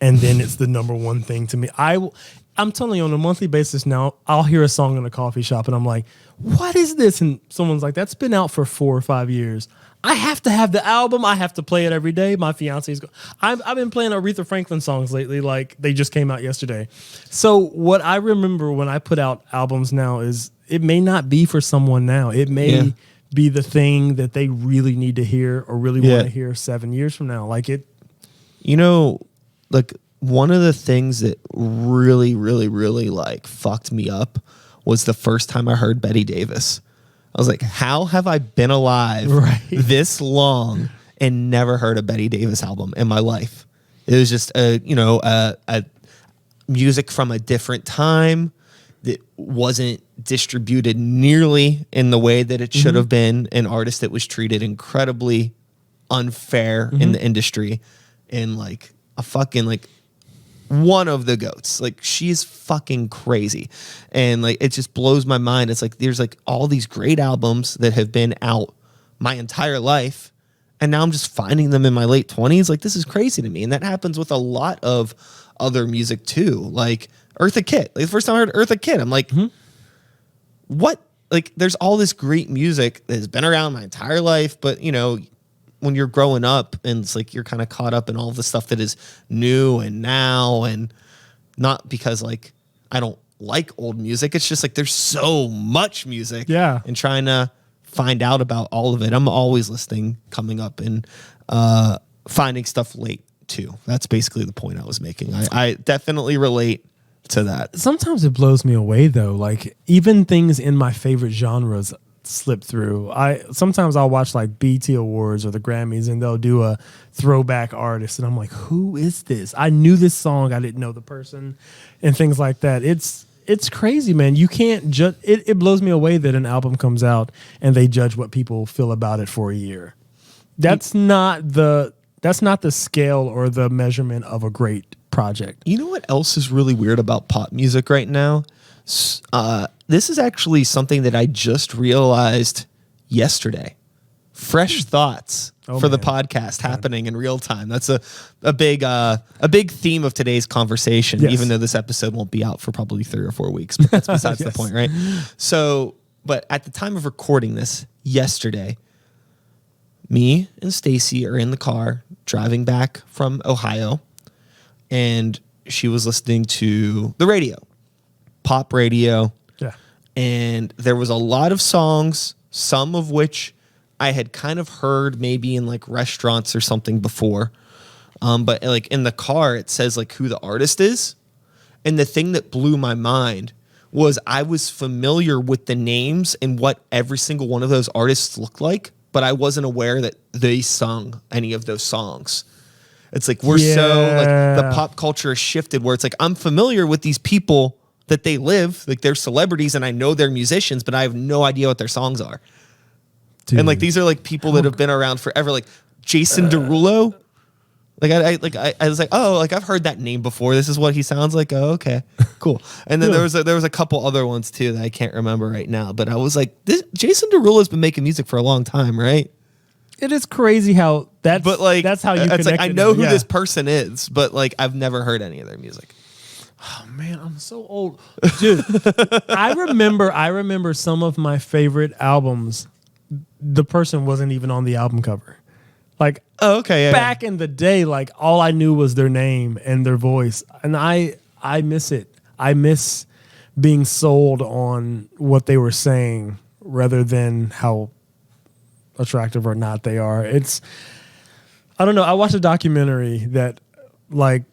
and then it's the number one thing to me. I'm telling you, on a monthly basis now, I'll hear a song in a coffee shop, and I'm like, what is this? And someone's like, that's been out for 4 or 5 years. I have to have the album. I have to play it every day. My fiance's I've been playing Aretha Franklin songs lately, like they just came out yesterday. So what I remember when I put out albums now is it may not be for someone now. It may be the thing that they really need to hear or really want to hear 7 years from now. Like it. You know, like one of the things that really, really, really like fucked me up was the first time I heard Betty Davis. I was like, how have I been alive this long and never heard a Betty Davis album in my life? It was just a music from a different time that wasn't distributed nearly in the way that it should have been. An artist that was treated incredibly unfair in the industry, and like a fucking like one of the goats. Like she's fucking crazy, and like it just blows my mind. It's like there's like all these great albums that have been out my entire life, and now I'm just finding them in my late 20s. Like this is crazy to me, and that happens with a lot of other music too. Like Eartha Kitt. Like the first time I heard Eartha Kitt, I'm like, what? Like there's all this great music that has been around my entire life, but you know, when you're growing up and it's like you're kind of caught up in all the stuff that is new and now, and not because like I don't like old music. It's just like there's so much music. Yeah. And trying to find out about all of it. I'm always listening, coming up and finding stuff late too. That's basically the point I was making. I definitely relate to that. Sometimes it blows me away though. Like even things in my favorite genres slip through. Sometimes I'll watch like BET Awards or the Grammys, and they'll do a throwback artist, and I'm like, who is this? I knew this song, I didn't know the person, and things like that. It's crazy, man. You can't judge. It blows me away that an album comes out and they judge what people feel about it for a year. That's not the scale or the measurement of a great project. You know what else is really weird about pop music right now? This is actually something that I just realized yesterday. Fresh thoughts for the podcast happening in real time. That's a big theme of today's conversation, even though this episode won't be out for probably 3 or 4 weeks. But that's besides the point, right? So, but at the time of recording this yesterday, me and Stacy are in the car driving back from Ohio, and she was listening to the radio, pop radio. Yeah. And there was a lot of songs, some of which I had kind of heard maybe in like restaurants or something before. But like in the car, it says like who the artist is. And the thing that blew my mind was I was familiar with the names and what every single one of those artists looked like, but I wasn't aware that they sung any of those songs. It's like we're so like the pop culture has shifted where it's like I'm familiar with these people that they live, like they're celebrities and I know they're musicians, but I have no idea what their songs are. Dude. And like these are like people that have been around forever, like Jason Derulo. Like I was like, oh, like I've heard that name before. This is what he sounds like. Oh, okay, cool. And then there was a couple other ones too that I can't remember right now. But I was like, Jason Derulo has been making music for a long time, right? It is crazy how that's. But like that's how you. It's like I know who this person is, but like I've never heard any of their music. Oh man, I'm so old, dude. I remember some of my favorite albums. The person wasn't even on the album cover. Like, oh, okay, back in the day, like all I knew was their name and their voice, and I miss it. I miss being sold on what they were saying rather than how attractive or not they are. I don't know. I watched a documentary that like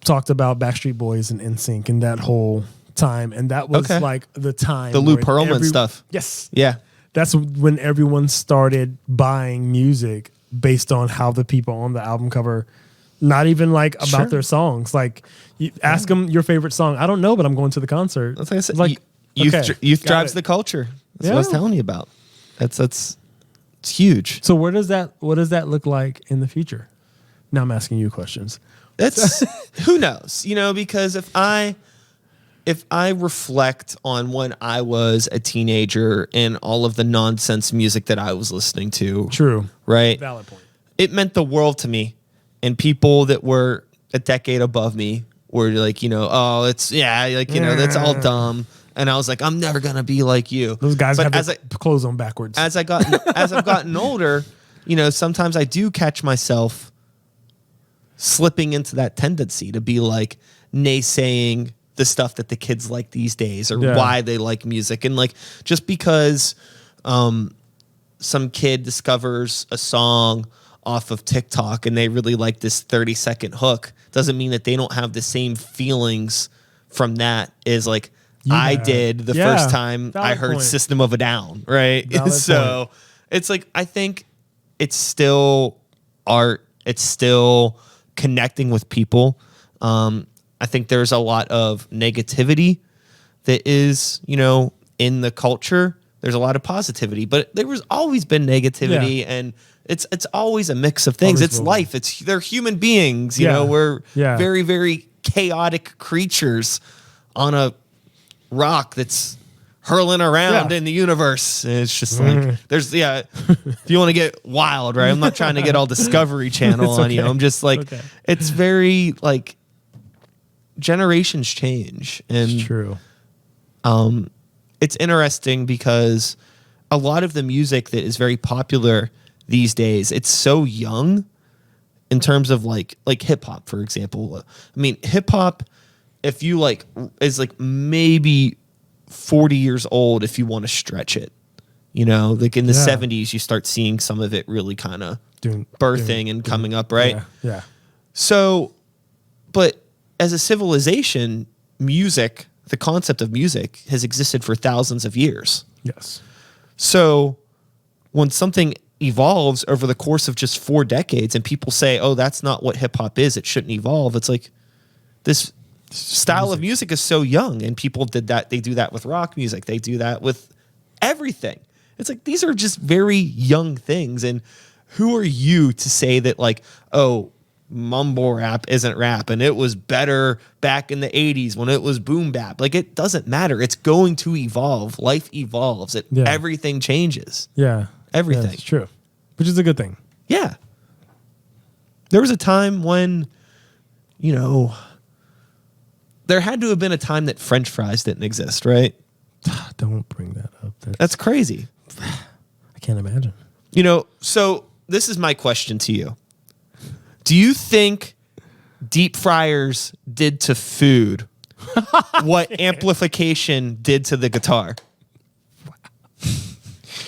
talked about Backstreet Boys and NSYNC and that whole time, and that was like the time the Lou Pearlman stuff. Yes, yeah, that's when everyone started buying music based on how the people on the album cover, not even like about their songs. Like, you ask them your favorite song. I don't know, but I'm going to the concert. That's like I said. Like youth drives the culture. That's what I was telling you about. It's huge. So what does that look like in the future? Now I'm asking you questions. It's who knows, because if I reflect on when I was a teenager and all of the nonsense music that I was listening to. True. Right. Valid point. It meant the world to me. and people that were a decade above me were like, oh, it's that's all dumb. And I was like, I'm never gonna be like you. Those guys But have their clothes on backwards. as I've gotten older, sometimes I do catch myself slipping into that tendency to be like naysaying the stuff that the kids like these days or why they like music. And like, just because some kid discovers a song off of TikTok and they really like this 30-second hook doesn't mean that they don't have the same feelings from that as like I did the first time I heard point. System of a Down, right? Valid So it's like, I think it's still art. It's still connecting with people. I think there's a lot of negativity that is, in the culture. There's a lot of positivity, but there was always been negativity, and it's always a mix of things. Always it's will life. They're human beings. We're very, very chaotic creatures on a rock that's hurling around in the universe. And it's just like there's if you want to get wild, right? I'm not trying to get all Discovery Channel on you. I'm just like it's very like generations change, and It's true. It's interesting because a lot of the music that is very popular these days, it's so young in terms of like hip hop, for example. I mean, hip hop, if you like, is like maybe 40 years old if you want to stretch it. Like in the 70s, you start seeing some of it really kind of birthing and coming up, right? Yeah. So, but as a civilization, music, the concept of music has existed for thousands of years. Yes. So when something evolves over the course of just 4 decades and people say, oh, that's not what hip hop is, it shouldn't evolve. It's like this style of music is so young, and people did that. They do that with rock music. They do that with everything. It's like, these are just very young things. And who are you to say that like, oh, mumble rap isn't rap and it was better back in the 80s when it was boom bap? Like, it doesn't matter. It's going to evolve. Life evolves. Everything changes. Yeah. Everything. It's true. Which is a good thing. Yeah. There was a time when, there had to have been a time that French fries didn't exist, right? Don't bring that up. That's crazy. I can't imagine. So this is my question to you. Do you think deep fryers did to food what amplification did to the guitar?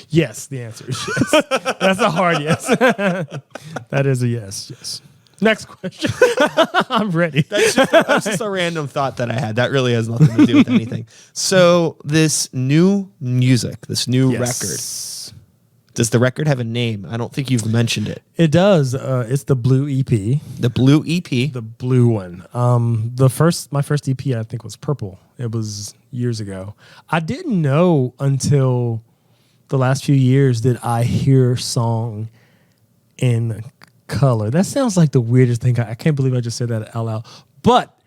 Yes, the answer is yes. That's a hard yes. That is a yes. Yes. Next question. I'm ready. That's just a random thought that I had. That really has nothing to do with anything. So this new music, this new record, does the record have a name? I don't think you've mentioned it. It does. It's the Blue EP. The Blue EP. The blue one. My first EP I think was purple. It was years ago. I didn't know until the last few years that I hear song in color. That sounds like the weirdest thing. I can't believe I just said that out loud. But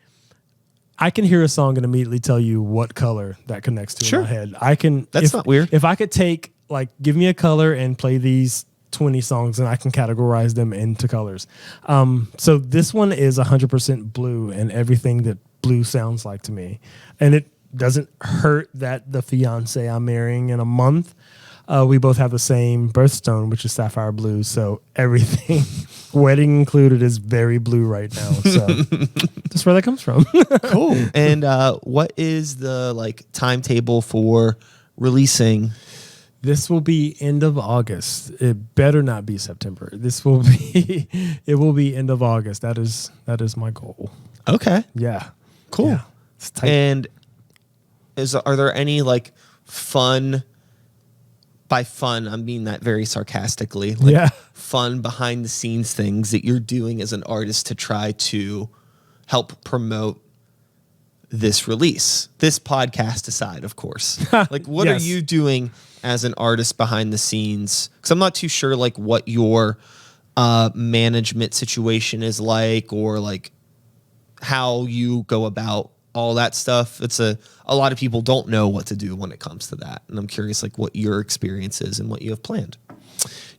I can hear a song and immediately tell you what color that connects to in my head. I can. That's not weird. If I could take, like, give me a color and play these 20 songs, and I can categorize them into colors. So this one is 100% blue, and everything that blue sounds like to me. And it doesn't hurt that the fiance I'm marrying in a month, we both have the same birthstone, which is sapphire blue. So everything, wedding included, is very blue right now. So that's where that comes from. Cool. And what is the timetable for releasing? This will be end of August. It better not be September. It will be end of August. That is my goal. Okay. Yeah. Cool. Yeah. It's tight. And are there any fun? By fun, I mean that very sarcastically. Fun behind the scenes things that you're doing as an artist to try to help promote this release. This podcast aside, of course. What are you doing as an artist behind the scenes? Because I'm not too sure what your management situation is like, or how you go about all that stuff. It's a lot of people don't know what to do when it comes to that. And I'm curious what your experience is and what you have planned.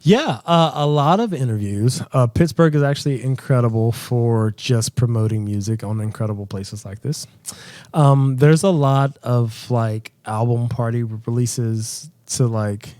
Yeah, a lot of interviews. Pittsburgh is actually incredible for just promoting music on incredible places like this. There's a lot of like album party releases to like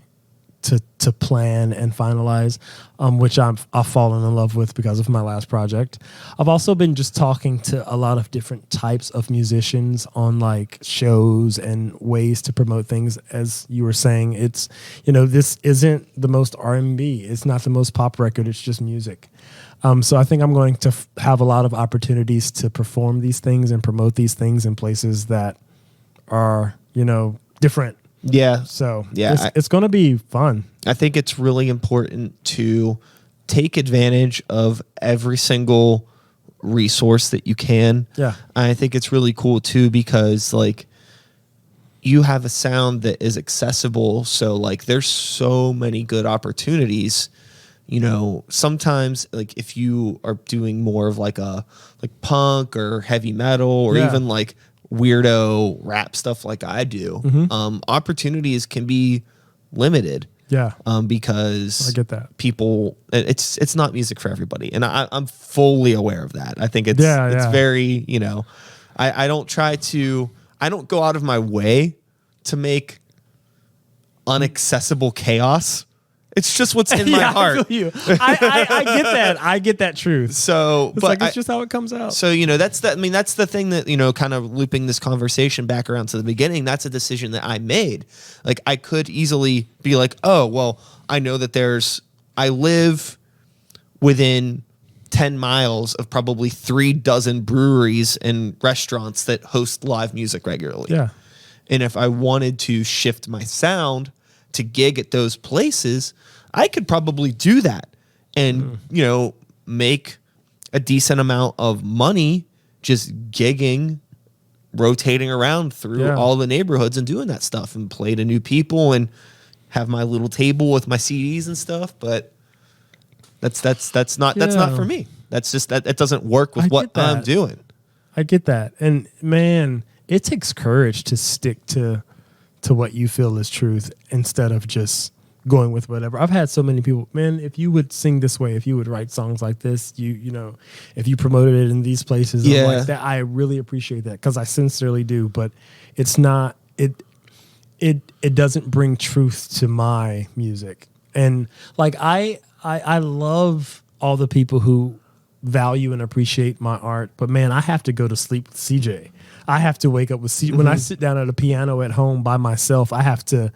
to plan and finalize, which I've fallen in love with because of my last project. I've also been just talking to a lot of different types of musicians on like shows and ways to promote things. As you were saying, it's, this isn't the most R&B. It's not the most pop record. It's just music. So I think I'm going to have a lot of opportunities to perform these things and promote these things in places that are, different. Yeah. So Yeah, it's going to be fun. I think it's really important to take advantage of every single resource that you can. Yeah. I think it's really cool too because like you have a sound that is accessible. So like there's so many good opportunities. Sometimes like if you are doing more of like punk or heavy metal or even like weirdo rap stuff like I do, opportunities can be limited. Yeah. Because I get that. people, it's not music for everybody. And I'm fully aware of that. I think it's Yeah. very, I don't go out of my way to make unaccessible chaos. It's just what's in my heart. I feel you. I get that. I get that truth. So, It's just how it comes out. So, that's the thing that, kind of looping this conversation back around to the beginning, that's a decision that I made. Like, I could easily be like, oh, well, I know that I live within 10 miles of probably 3 dozen breweries and restaurants that host live music regularly. Yeah. And if I wanted to shift my sound to gig at those places, I could probably do that and, make a decent amount of money just gigging, rotating around through all the neighborhoods and doing that stuff and play to new people and have my little table with my CDs and stuff. But that's not for me. That's just that doesn't work with what I'm doing. I get that. And man, it takes courage to stick to what you feel is truth instead of just going with whatever. I've had so many people, man, if you would sing this way, if you would write songs like this, if you promoted it in these places, I'm like that, I really appreciate that because I sincerely do, but it's not, it doesn't bring truth to my music. And like, I love all the people who value and appreciate my art, but man, I have to go to sleep with CJ. I have to wake up with CJ. When I sit down at a piano at home by myself, I have to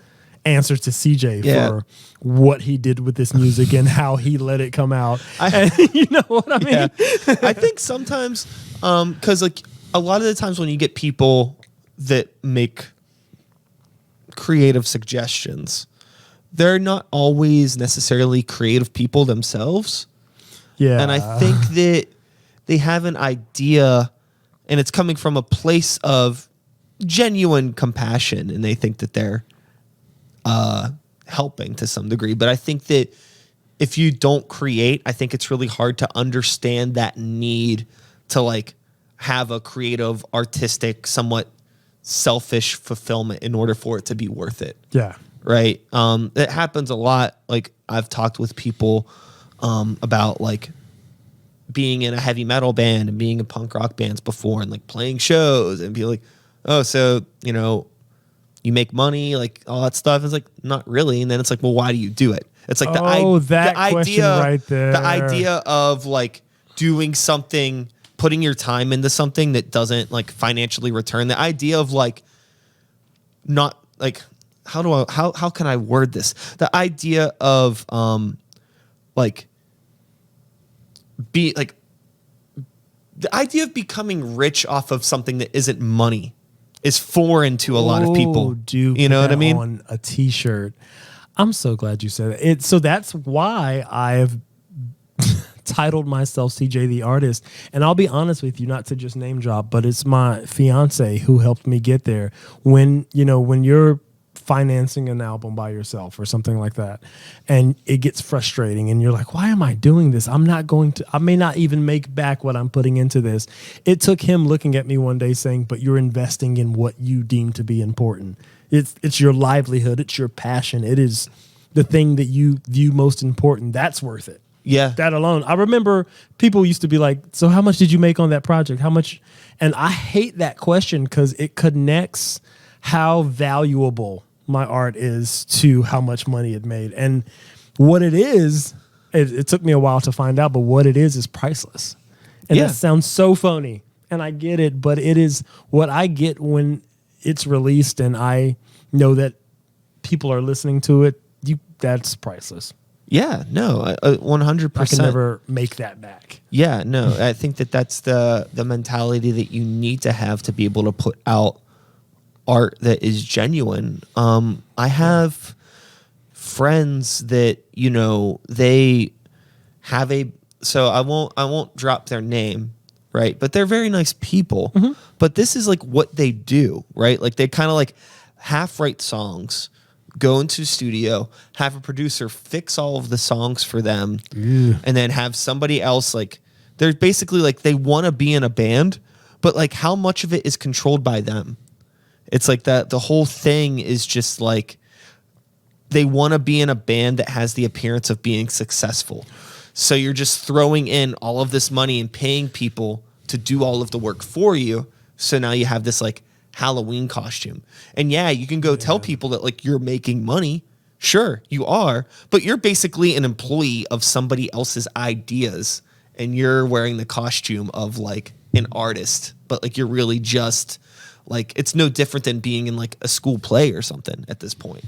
answer to CJ for what he did with this music and how he let it come out. And you know what I mean? Yeah. I think sometimes, because like a lot of the times when you get people that make creative suggestions, they're not always necessarily creative people themselves. Yeah. And I think that they have an idea and it's coming from a place of genuine compassion and they think that they're helping to some degree. But I think that if you don't create, I think it's really hard to understand that need to like have a creative, artistic, somewhat selfish fulfillment in order for it to be worth it. Yeah. Right. It happens a lot. Like I've talked with people about like being in a heavy metal band and being in punk rock bands before and like playing shows and be like, oh, so, you make money, like all that stuff. It's like, not really. And then it's like, well, why do you do it? It's like the idea right there. The idea of like doing something, putting your time into something that doesn't like financially return. The idea of like, not like, how can I word this? The idea of like, the idea of becoming rich off of something that isn't money is foreign to a lot of people. You know what I mean? On a t-shirt. I'm so glad you said it. So that's why I've titled myself CJ the Artist. And I'll be honest with you, not to just name drop, but it's my fiance who helped me get there. When you're financing an album by yourself or something like that, and it gets frustrating and you're like, why am I doing this? I may not even make back what I'm putting into this. It took him looking at me one day saying, but you're investing in what you deem to be important. It's your livelihood. It's your passion. It is the thing that you view most important, that's worth it. Yeah. That alone. I remember people used to be like, so how much did you make on that project? How much? And I hate that question because it connects how valuable my art is to how much money it made. And what it is, it took me a while to find out, but what it is priceless. And Yeah. that sounds so phony. And I get it, but it is what I get when it's released and I know that people are listening to it. That's priceless. Yeah, no, 100%. I can never make that back. Yeah, no, I think that's the mentality that you need to have to be able to put out art that is genuine. I have friends that, you know, they have so I won't drop their name, right? But they're very nice people. Mm-hmm. But this is like what they do, right? Like they kind of like half write songs, go into a studio, have a producer fix all of the songs for them, and then have somebody else like they're basically like they want to be in a band, but like how much of it is controlled by them? It's like that the whole thing is just like they want to be in a band that has the appearance of being successful. So you're just throwing in all of this money and paying people to do all of the work for you. So now you have this like Halloween costume. And yeah, you can go tell people that like you're making money. Sure, you are, but you're basically an employee of somebody else's ideas and you're wearing the costume of like an artist, but like you're really just like it's no different than being in like a school play or something at this point.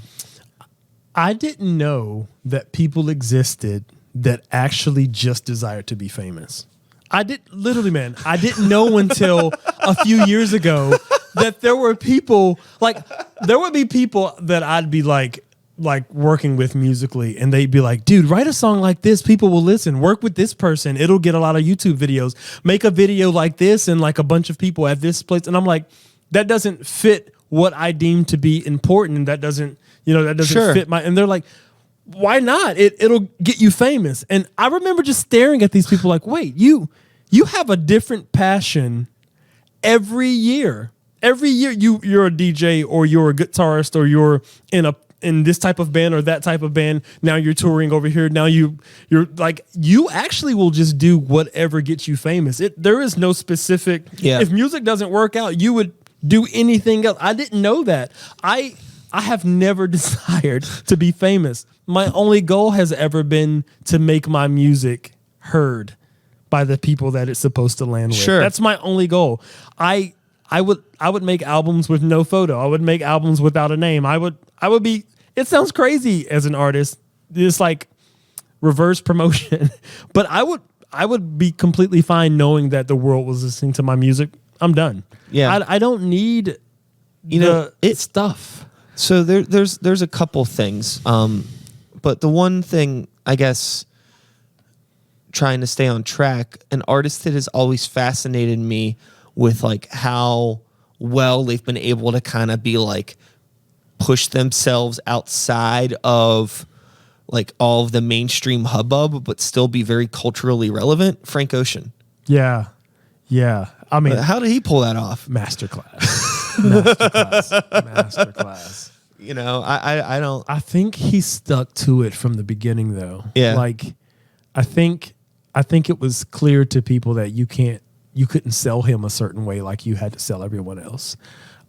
I didn't know that people existed that actually just desired to be famous. I didn't know until a few years ago that there were people there would be people that I'd be like working with musically and they'd be like, dude, write a song like this. People will listen. Work with this person. It'll get a lot of YouTube videos. Make a video like this and like a bunch of people at this place. And I'm like, that doesn't fit what I deem to be important. And that doesn't Sure. fit and they're like, why not? It'll get you famous. And I remember just staring at these people like, wait, you have a different passion every year. Every year you're a DJ or you're a guitarist or you're in this type of band or that type of band. Now you're touring over here. Now you're like, you actually will just do whatever gets you famous. There is no specific, if music doesn't work out, you would do anything else. I didn't know that. I have never desired to be famous. My only goal has ever been to make my music heard by the people that it's supposed to land with. Sure. That's my only goal. I would make albums with no photo. I would make albums without a name. I would be, it sounds crazy as an artist. It's like reverse promotion. But I would be completely fine knowing that the world was listening to my music. I'm done. Yeah. I don't need stuff. So there's a couple things. But the one thing, I guess, trying to stay on track, an artist that has always fascinated me with like how well they've been able to kind of be like push themselves outside of like all of the mainstream hubbub, but still be very culturally relevant. Frank Ocean. Yeah. Yeah. I mean, How did he pull that off? masterclass. You know, I don't. I think he stuck to it from the beginning, though. Yeah. Like, I think it was clear to people that you couldn't sell him a certain way like you had to sell everyone else.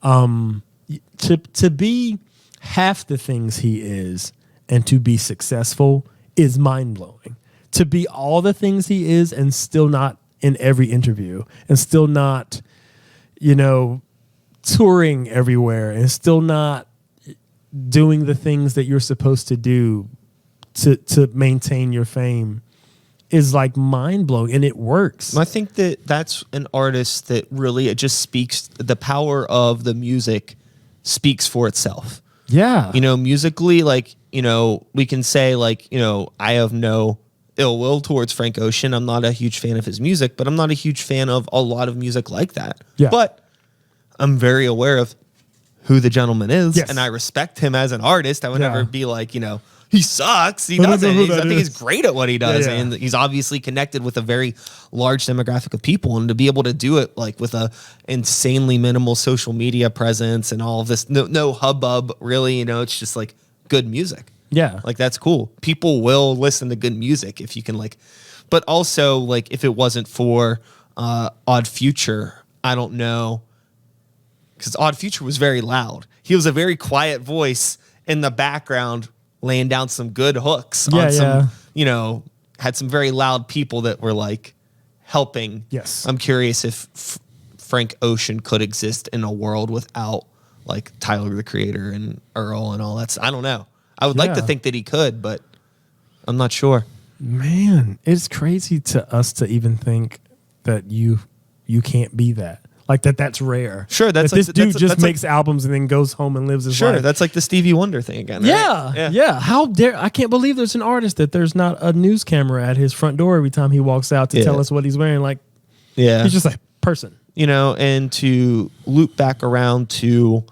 To be half the things he is and to be successful is mind blowing. To be all the things he is and still not in every interview and still not, touring everywhere and still not doing the things that you're supposed to do to maintain your fame is like mind blowing, and it works. I think that's an artist that really, it just speaks, the power of the music speaks for itself. Yeah. Musically, like, we can say like, I have no ill will towards Frank Ocean. I'm not a huge fan of his music, but I'm not a huge fan of a lot of music like that. Yeah. But I'm very aware of who the gentleman is, Yes. and I respect him as an artist. I would Yeah. never be like, he sucks. He I don't know doesn't. who I that think he's is. great at what he does, Yeah, yeah. and he's obviously connected with a very large demographic of people. And to be able to do it like with a insanely minimal social media presence and all of this, no hubbub, really, it's just like good music. Yeah. Like that's cool. People will listen to good music if you can like, but also like if it wasn't for Odd Future, I don't know. Because Odd Future was very loud. He was a very quiet voice in the background, laying down some good hooks on some, had some very loud people that were like helping. Yes. I'm curious if Frank Ocean could exist in a world without like Tyler the Creator and Earl and all that. I don't know. I would like to think that he could, but I'm not sure. Man, it's crazy to us to even think that you can't be that. Like that's rare. Sure, that's that like this dude that's just like, makes albums and then goes home and lives his life. Sure, that's like the Stevie Wonder thing again. Right? Yeah. How dare I can't believe there's an artist that there's not a news camera at his front door every time he walks out to tell us what he's wearing. Like, he's just a person. And to loop back around to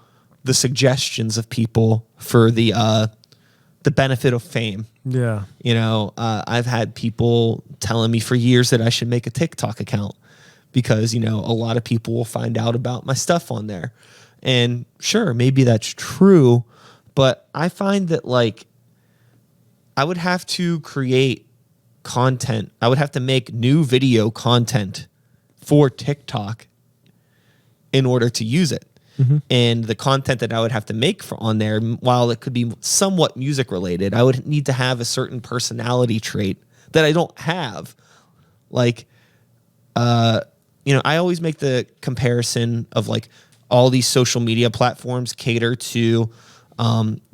the suggestions of people for the benefit of fame. Yeah. I've had people telling me for years that I should make a TikTok account because, a lot of people will find out about my stuff on there. And sure, maybe that's true, but I find that like I would have to create content. I would have to make new video content for TikTok in order to use it. Mm-hmm. And the content that I would have to make on there, while it could be somewhat music related, I would need to have a certain personality trait that I don't have. Like, I always make the comparison of like all these social media platforms cater to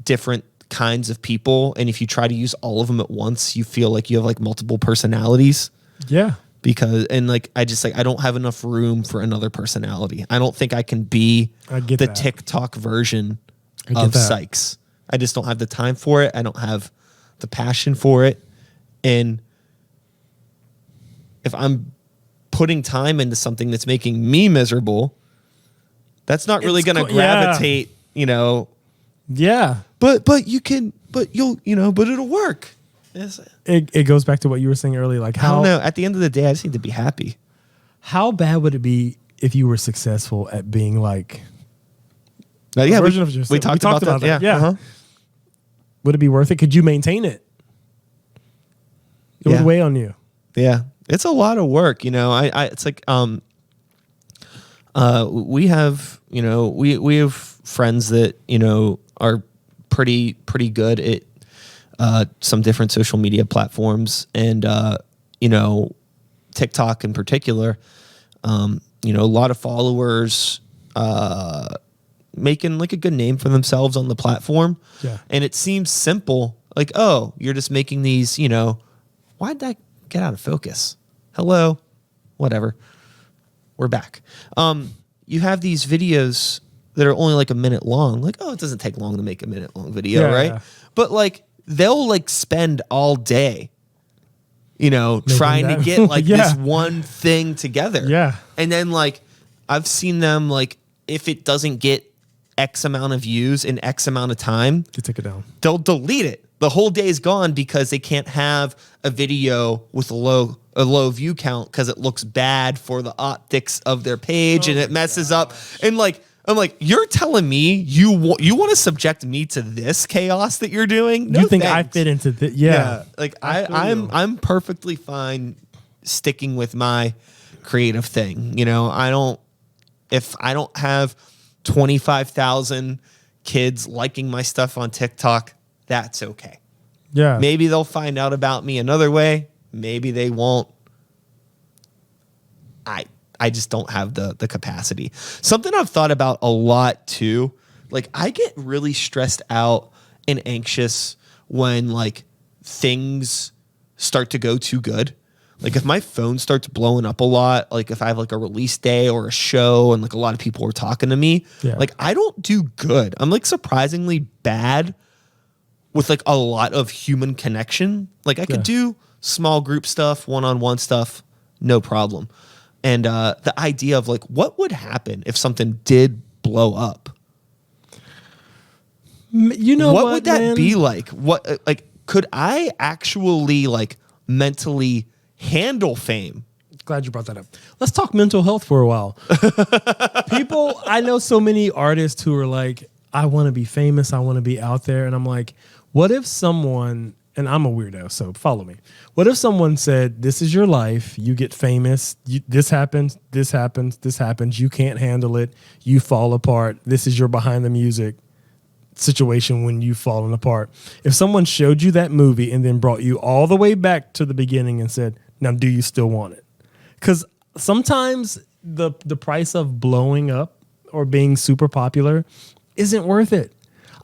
different kinds of people. And if you try to use all of them at once, you feel like you have like multiple personalities. Yeah. I don't have enough room for another personality. I don't think I can be the TikTok version of Sykes. I just don't have the time for it. I don't have the passion for it. And if I'm putting time into something that's making me miserable, that's not really going to gravitate, Yeah. But it'll work. It goes back to what you were saying earlier. Like, I don't know. At the end of the day, I just need to be happy. How bad would it be if you were successful at being like a version of yourself? We talked about that. Yeah. Uh-huh. Would it be worth it? Could you maintain it? It would weigh on you. Yeah. It's a lot of work. It's like we have we have friends that are pretty good at some different social media platforms, and TikTok in particular. A lot of followers, making like a good name for themselves on the platform. Yeah. And it seems simple, like, oh, you're just making these. Why'd that get out of focus? Hello, whatever. We're back. You have these videos that are only like a minute long. Like, oh, it doesn't take long to make a minute long video, right? Yeah. But like, they'll like spend all day, trying to get like this one thing together. Yeah. And then like, I've seen them like, if it doesn't get X amount of views in X amount of time, you take it down. They'll delete it. The whole day is gone because they can't have a video with a low view count because it looks bad for the optics of their page and it messes up. And like, I'm like, you're telling me you want to subject me to this chaos that you're doing? No, you think thanks. I fit into this? Yeah. Like I'm perfectly fine sticking with my creative thing. If I don't have 25,000 kids liking my stuff on TikTok, that's okay. Yeah. Maybe they'll find out about me another way. Maybe they won't. I just don't have the capacity. Something I've thought about a lot too. Like, I get really stressed out and anxious when like things start to go too good. Like if my phone starts blowing up a lot, like if I have like a release day or a show and like a lot of people are talking to me, like I don't do good. I'm like surprisingly bad with like a lot of human connection. Like I could do small group stuff, one-on-one stuff, no problem. And the idea of like, what would happen if something did blow up? What would that be like? What like could I actually like mentally handle fame? Glad you brought that up. Let's talk mental health for a while. I know so many artists who are like, I want to be famous, I want to be out there, and I'm like, What if someone, and I'm a weirdo, so follow me. What if someone said, this is your life, you get famous, this happens, this happens, this happens, you can't handle it, you fall apart, this is your behind the music situation when you've fallen apart. If someone showed you that movie and then brought you all the way back to the beginning and said, now do you still want it? Because sometimes the price of blowing up or being super popular isn't worth it.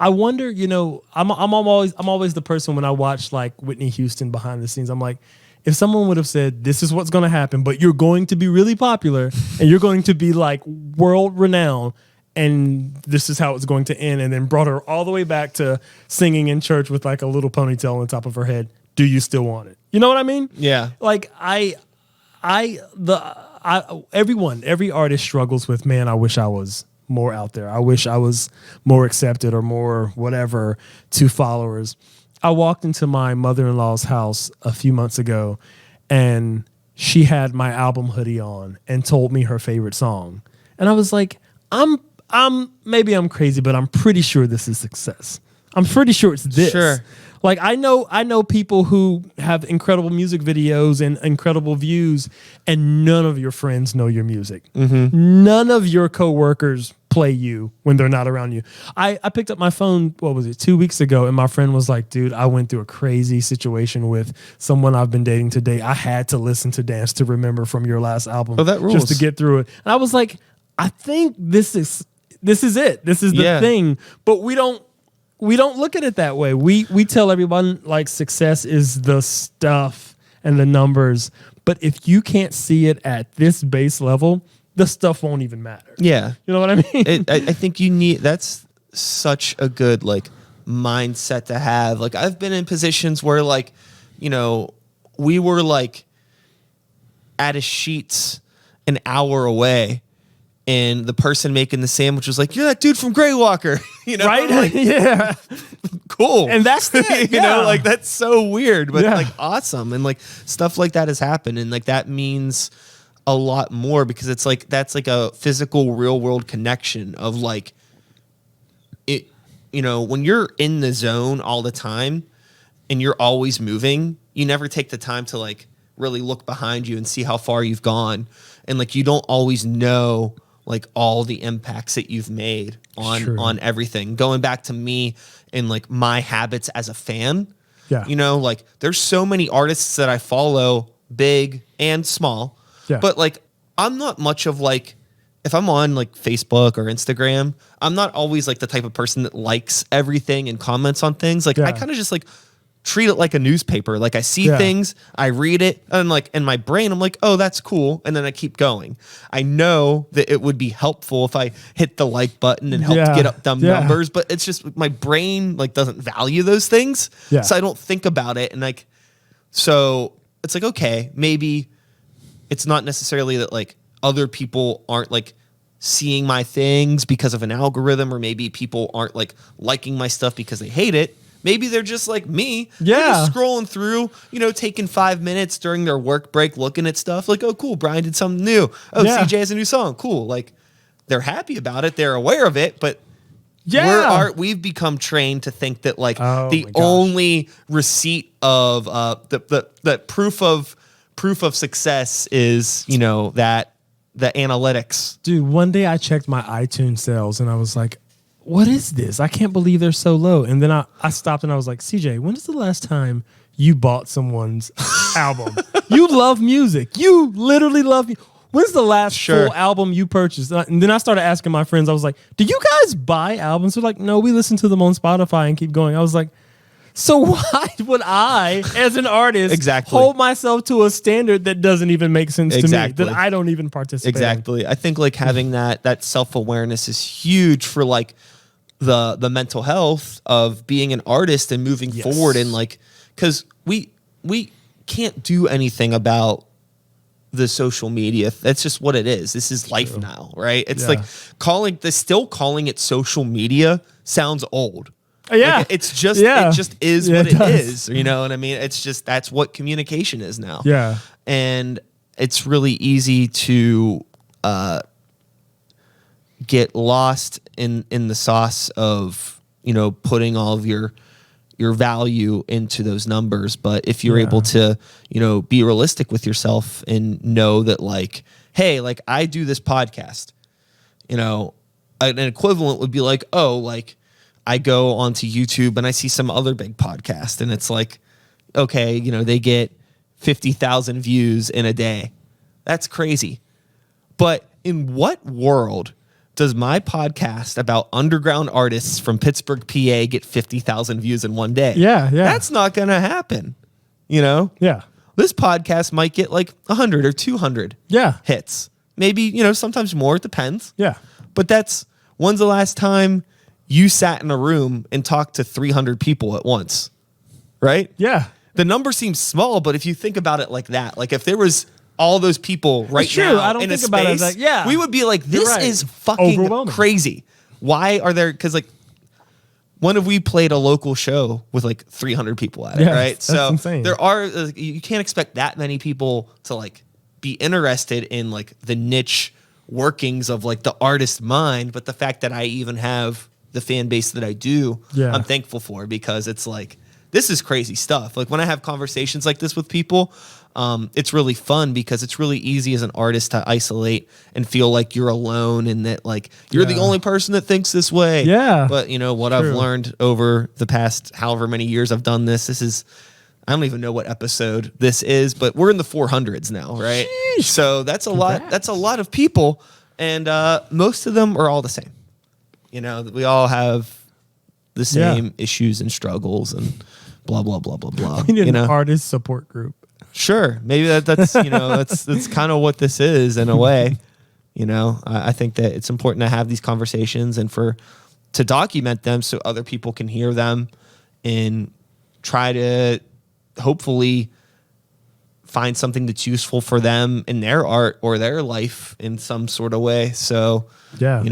I wonder, I'm always the person when I watch like Whitney Houston behind the scenes. I'm like, if someone would have said, this is what's going to happen, but you're going to be really popular and you're going to be like world renowned, and this is how it's going to end, and then brought her all the way back to singing in church with like a little ponytail on the top of her head. Do you still want it? You know what I mean? Yeah. Like every artist struggles with, man, I wish I was more out there. I wish I was more accepted or more whatever to followers. I walked into my mother-in-law's house a few months ago, and she had my album hoodie on and told me her favorite song. And I was like, maybe I'm crazy, but I'm pretty sure this is success. I'm pretty sure it's this. Sure. Like I know people who have incredible music videos and incredible views, and none of your friends know your music. Mm-hmm. None of your coworkers play you when they're not around you. I picked up my phone, 2 weeks ago, and my friend was like, dude, I went through a crazy situation with someone I've been dating today. I had to listen to Dance to Remember from your last album that rules. just to get through it. And I was like, I think this is it. This is the thing. But we don't look at it that way. We tell everyone like success is the stuff and the numbers. But if you can't see it at this base level, the stuff won't even matter. Yeah. You know what I mean? I think that's such a good like mindset to have. Like I've been in positions where like, we were like at a Sheetz an hour away, and the person making the sandwich was like, "You're that dude from Grey Walker," right? Like, yeah, cool. And that's it. Like that's so weird, but Yeah. like awesome, and like stuff like that has happened, and like that means a lot more because it's like that's like a physical, real world connection of like it. When you're in the zone all the time, and you're always moving, you never take the time to like really look behind you and see how far you've gone, and like you don't always know like all the impacts that you've made on everything. Going back to me and like my habits as a fan, like there's so many artists that I follow, big and small, but like I'm not much of like, if I'm on like Facebook or Instagram, I'm not always like the type of person that likes everything and comments on things. Like I kind of just like treat it like a newspaper. Like I see things, I read it, and like in my brain, I'm like, oh, that's cool. And then I keep going. I know that it would be helpful if I hit the like button and helped get up them numbers, but it's just my brain like doesn't value those things. Yeah. So I don't think about it. And like, so it's like, okay, maybe it's not necessarily that like other people aren't like seeing my things because of an algorithm, or maybe people aren't like liking my stuff because they hate it. Maybe they're just like me. They're just scrolling through, taking 5 minutes during their work break, looking at stuff like, oh, cool, Brian did something new. Oh, CJ has a new song. Cool. Like they're happy about it. They're aware of it, but we've become trained to think that like the only receipt of the proof of success is, that the analytics. Dude, one day I checked my iTunes sales and I was like, what is this? I can't believe they're so low. And then I stopped and I was like, CJ, when is the last time you bought someo's album? You love music. You literally love music. When's the last full album you purchased? And then I started asking my friends, I was like, do you guys buy albums? They're like, no, we listen to them on Spotify and keep going. I was like, so why would I, as an artist, hold myself to a standard that doesn't even make sense to me, that I don't even participate in? I think like having that self-awareness is huge for like the mental health of being an artist and moving forward, and like, because we can't do anything about the social media. That's just what it is. This is life now, right? It's like still calling it social media sounds old. Yeah, like it just is what it is. You know what I mean? It's just that's what communication is now. Yeah, and it's really easy to get lost in the sauce of putting all of your your value into those numbers. But if you're Yeah. able to, be realistic with yourself and know that like, hey, like I do this podcast, an equivalent would be like, oh, like I go onto YouTube and I see some other big podcast and it's like, okay, they get 50,000 views in a day. That's crazy. But in what world does my podcast about underground artists from Pittsburgh, PA get 50,000 views in one day? Yeah. That's not going to happen. Yeah. This podcast might get like 100 or 200 hits. Maybe, sometimes more, it depends. Yeah. But when's the last time you sat in a room and talked to 300 people at once? Right? Yeah. The number seems small, but if you think about it like that, like if there was all those people right It's true. now I don't in a think about it as space, like, yeah. we would be like, this You're right. is fucking Overwhelming. crazy. Why are there, because like, when have we played a local show with like 300 people at it, Yeah, right? that's So insane. there are, you can't expect that many people to like be interested in like the niche workings of like the artist mind, but the fact that I even have the fan base that I do, Yeah. I'm thankful for, because it's like, this is crazy stuff. Like when I have conversations like this with people, it's really fun because it's really easy as an artist to isolate and feel like you're alone and that like you're the Yeah. only person that thinks this way. Yeah. But what I've True. learned over the past however many years I've done this is, I don't even know what episode this is, but we're in the 400s now, right? Sheesh. So that's a lot. Congrats. That's a lot of people, and most of them are all the same. We all have the same issues and struggles and blah blah blah blah blah. We need an artist support group. Sure, maybe that's that's kind of what this is in a way. I think that it's important to have these conversations and to document them so other people can hear them and try to hopefully find something that's useful for them in their art or their life in some sort of way. So, Yeah.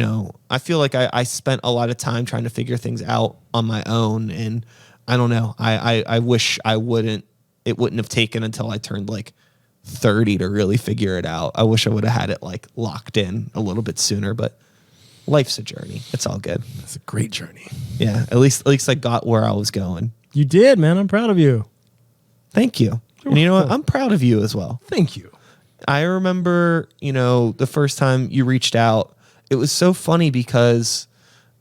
I feel like I spent a lot of time trying to figure things out on my own. And I don't know, I wish it wouldn't have taken until I turned like 30 to really figure it out. I wish I would have had it like locked in a little bit sooner, but life's a journey. It's all good. It's a great journey. Yeah. At least I got where I was going. You did, man. I'm proud of you. Thank you. And you know what? I'm proud of you as well. Thank you. I remember, the first time you reached out, it was so funny because,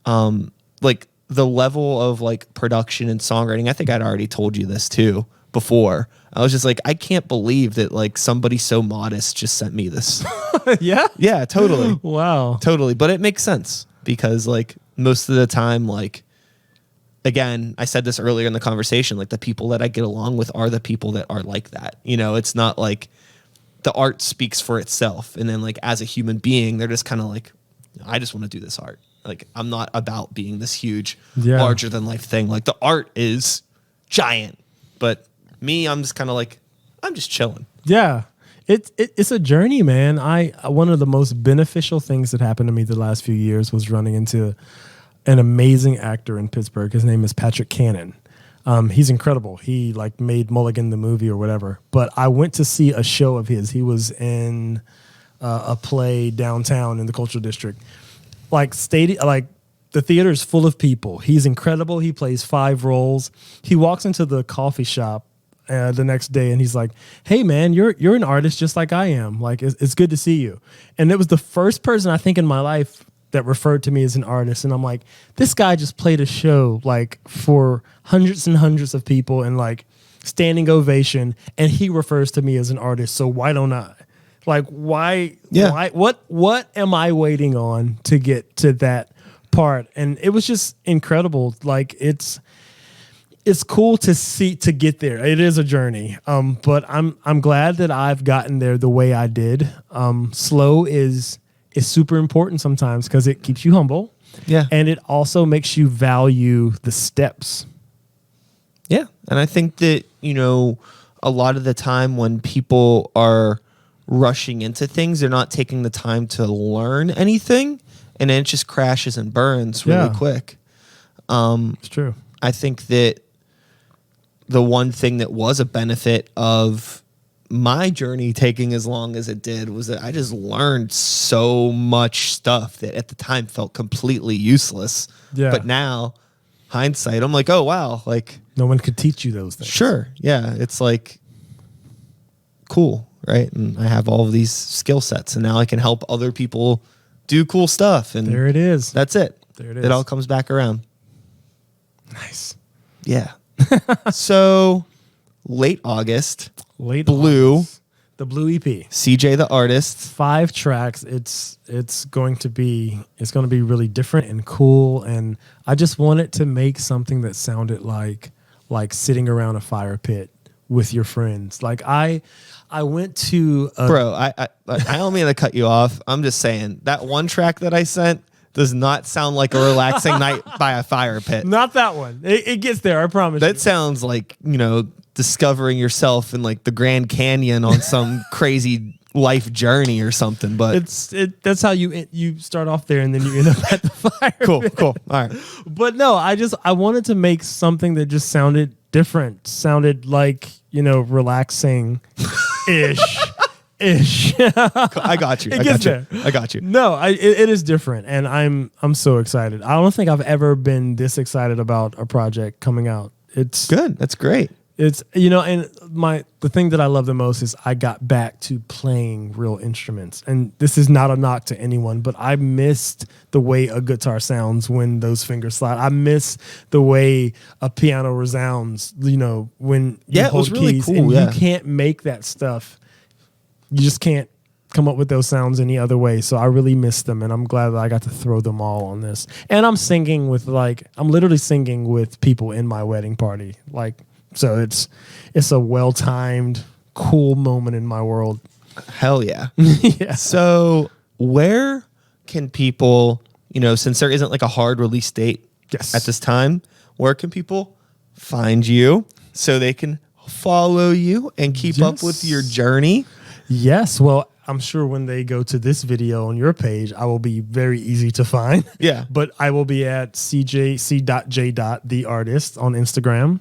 like the level of like production and songwriting, I think I'd already told you this too before. I was just like, I can't believe that like somebody so modest just sent me this. Yeah. Yeah, totally. Wow. Totally. But it makes sense because like most of the time, like, again, I said this earlier in the conversation, like the people that I get along with are the people that are like that. It's not like the art speaks for itself. And then like as a human being, they're just kind of like, I just want to do this art. Like I'm not about being this huge, larger than life thing. Like the art is giant, but me, I'm just kind of like, I'm just chilling. Yeah. It's a journey, man. One of the most beneficial things that happened to me the last few years was running into an amazing actor in Pittsburgh. His name is Patrick Cannon. He's incredible. He like made Mulligan the movie or whatever. But I went to see a show of his. He was in a play downtown in the Cultural District. Like the theater is full of people. He's incredible. He plays 5 roles. He walks into the coffee shop the next day and he's like, "Hey man, you're an artist just like I am. Like it's good to see you." And it was the first person I think in my life that referred to me as an artist. And I'm like, this guy just played a show like for hundreds and hundreds of people and like standing ovation. And he refers to me as an artist. So why don't I? Like, why? Yeah. Why, what am I waiting on to get to that part? And it was just incredible. Like it's cool to get there. It is a journey. But I'm glad that I've gotten there the way I did. Slow is super important sometimes because it keeps you humble. Yeah. And it also makes you value the steps. Yeah. And I think that, a lot of the time when people are rushing into things, they're not taking the time to learn anything. And then it just crashes and burns really quick. It's true. I think that the one thing that was a benefit of my journey taking as long as it did was that I just learned so much stuff that at the time felt completely useless. Yeah. But now hindsight, I'm like, oh wow, like No one could teach you those things. sure, yeah, it's like cool, right? And I have all of these skill sets, and now I can help other people do cool stuff. And There it is. that's it. There it is. It all comes back around. Nice. Yeah. So late August, Late Blue. August. The Blue EP. CJ the artist. 5 tracks. It's going to be really different and cool, and I just wanted to make something that sounded like sitting around a fire pit with your friends. Like I went to Bro, I don't mean to cut you off. I'm just saying that one track that I sent does not sound like a relaxing night by a fire pit. not that one. It gets there, I promise you. That sounds like, discovering yourself in like the Grand Canyon on some crazy life journey or something. But That's how you start off there and then you end up at the fire pit. cool. All right. But no, I wanted to make something that just sounded different, sounded like, relaxing ish. I got you. It I gets got you. there. I got you. No, it is different, and I'm so excited. I don't think I've ever been this excited about a project coming out. It's Good. That's great. It's and the thing that I love the most is I got back to playing real instruments, and this is not a knock to anyone, but I missed the way a guitar sounds when those fingers slide. I miss the way a piano resounds. When you It was hold really keys, cool. and Yeah. you can't make that stuff. You just can't come up with those sounds any other way. So I really miss them, and I'm glad that I got to throw them all on this. And I'm singing with I'm literally singing with people in my wedding party. So it's a well-timed, cool moment in my world. Hell yeah. Yeah. So where can people, since there isn't like a hard release date Yes. at this time, where can people find you so they can follow you and keep up with your journey? Yes. Well, I'm sure when they go to this video on your page, I will be very easy to find. Yeah. But I will be at cj.j. the artist on Instagram.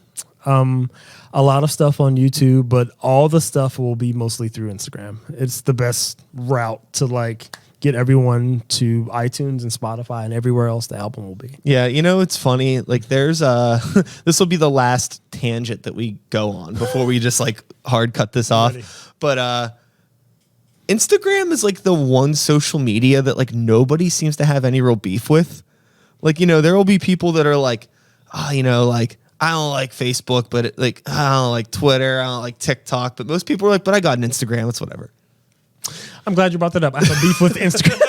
A lot of stuff on YouTube, but all the stuff will be mostly through Instagram. It's the best route to get everyone to iTunes and Spotify and everywhere else the album will be. Yeah, it's funny. Like there's this will be the last tangent that we go on before we just hard cut this off. Ready. But Instagram is the one social media that nobody seems to have any real beef with. There will be people that are I don't like Facebook, but I don't like Twitter, I don't like TikTok, but most people are but I got an Instagram, it's whatever. I'm glad you brought that up. I have a beef with Instagram.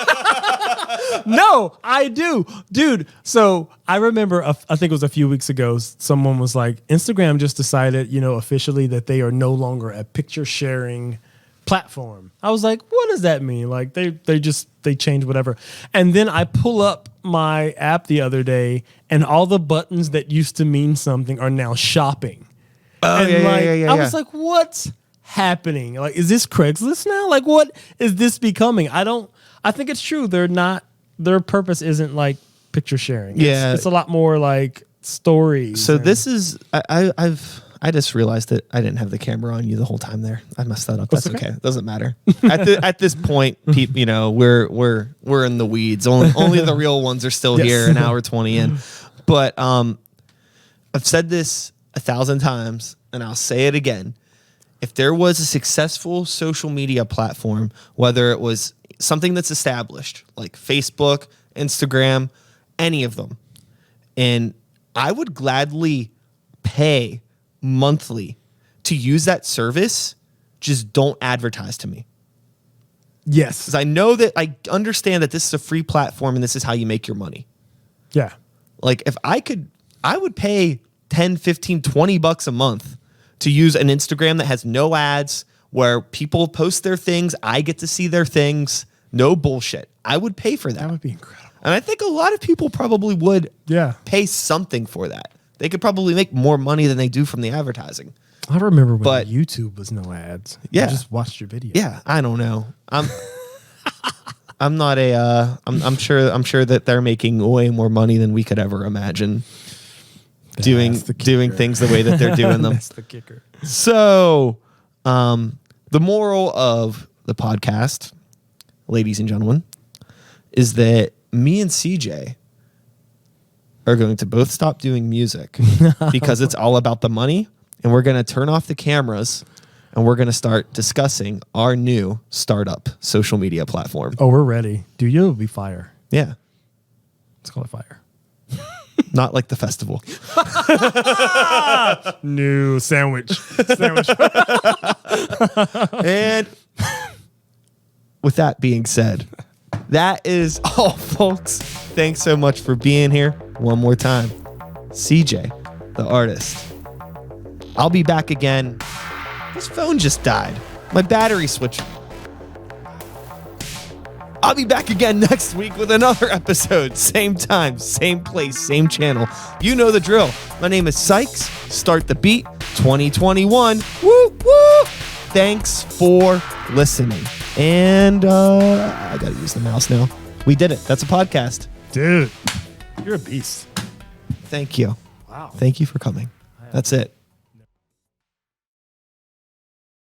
No, I do. Dude, so I remember, I think it was a few weeks ago, someone was like, Instagram just decided, officially that they are no longer a picture sharing platform. I was like, what does that mean? They change whatever. And then I pull up my app the other day, and all the buttons that used to mean something are now shopping. Oh, And yeah. I was like, what's happening? Is this Craigslist now? What is this becoming? I think it's true. Their purpose isn't picture sharing. Yeah. It's a lot more stories. So this is I just realized that I didn't have the camera on you the whole time there. I messed that up. That's okay. It doesn't matter. At this point, we're in the weeds. Only the real ones are still Yes. here, an hour 20 in. But I've said this 1,000 times, and I'll say it again. If there was a successful social media platform, whether it was something that's established, like Facebook, Instagram, any of them, and I would gladly pay monthly to use that service, just don't advertise to me. Yes. Because I understand that this is a free platform and this is how you make your money. Yeah. If I would pay 10, 15, 20 bucks a month to use an Instagram that has no ads, where people post their things, I get to see their things, no bullshit. I would pay for that. That would be incredible. And I think a lot of people probably would Yeah. pay something for that. They could probably make more money than they do from the advertising. I remember when But- YouTube was no ads. Yeah. I just watched your video. Yeah, I don't know. I'm not a. I'm sure that they're making way more money than we could ever imagine. Doing That's the kicker. things the way that they're doing them. That's the kicker. So, the moral of the podcast, ladies and gentlemen, is that me and CJ are going to both stop doing music because it's all about the money. And we're going to turn off the cameras and we're going to start discussing our new startup social media platform. Oh, we're ready. Dude, you'll be fire. Yeah. Let's call it fire. Not like the festival. New sandwich. And with that being said, that is all, folks. Thanks so much for being here one more time. CJ, the artist. I'll be back again. This phone just died. My battery switch. I'll be back again next week with another episode. Same time, same place, same channel. You know the drill. My name is Sykes. Start the beat 2021. Woo, woo. Thanks for listening. And I got to use the mouse now. We did it. That's a podcast. Dude, you're a beast. Thank you. Wow. Thank you for coming. That's it.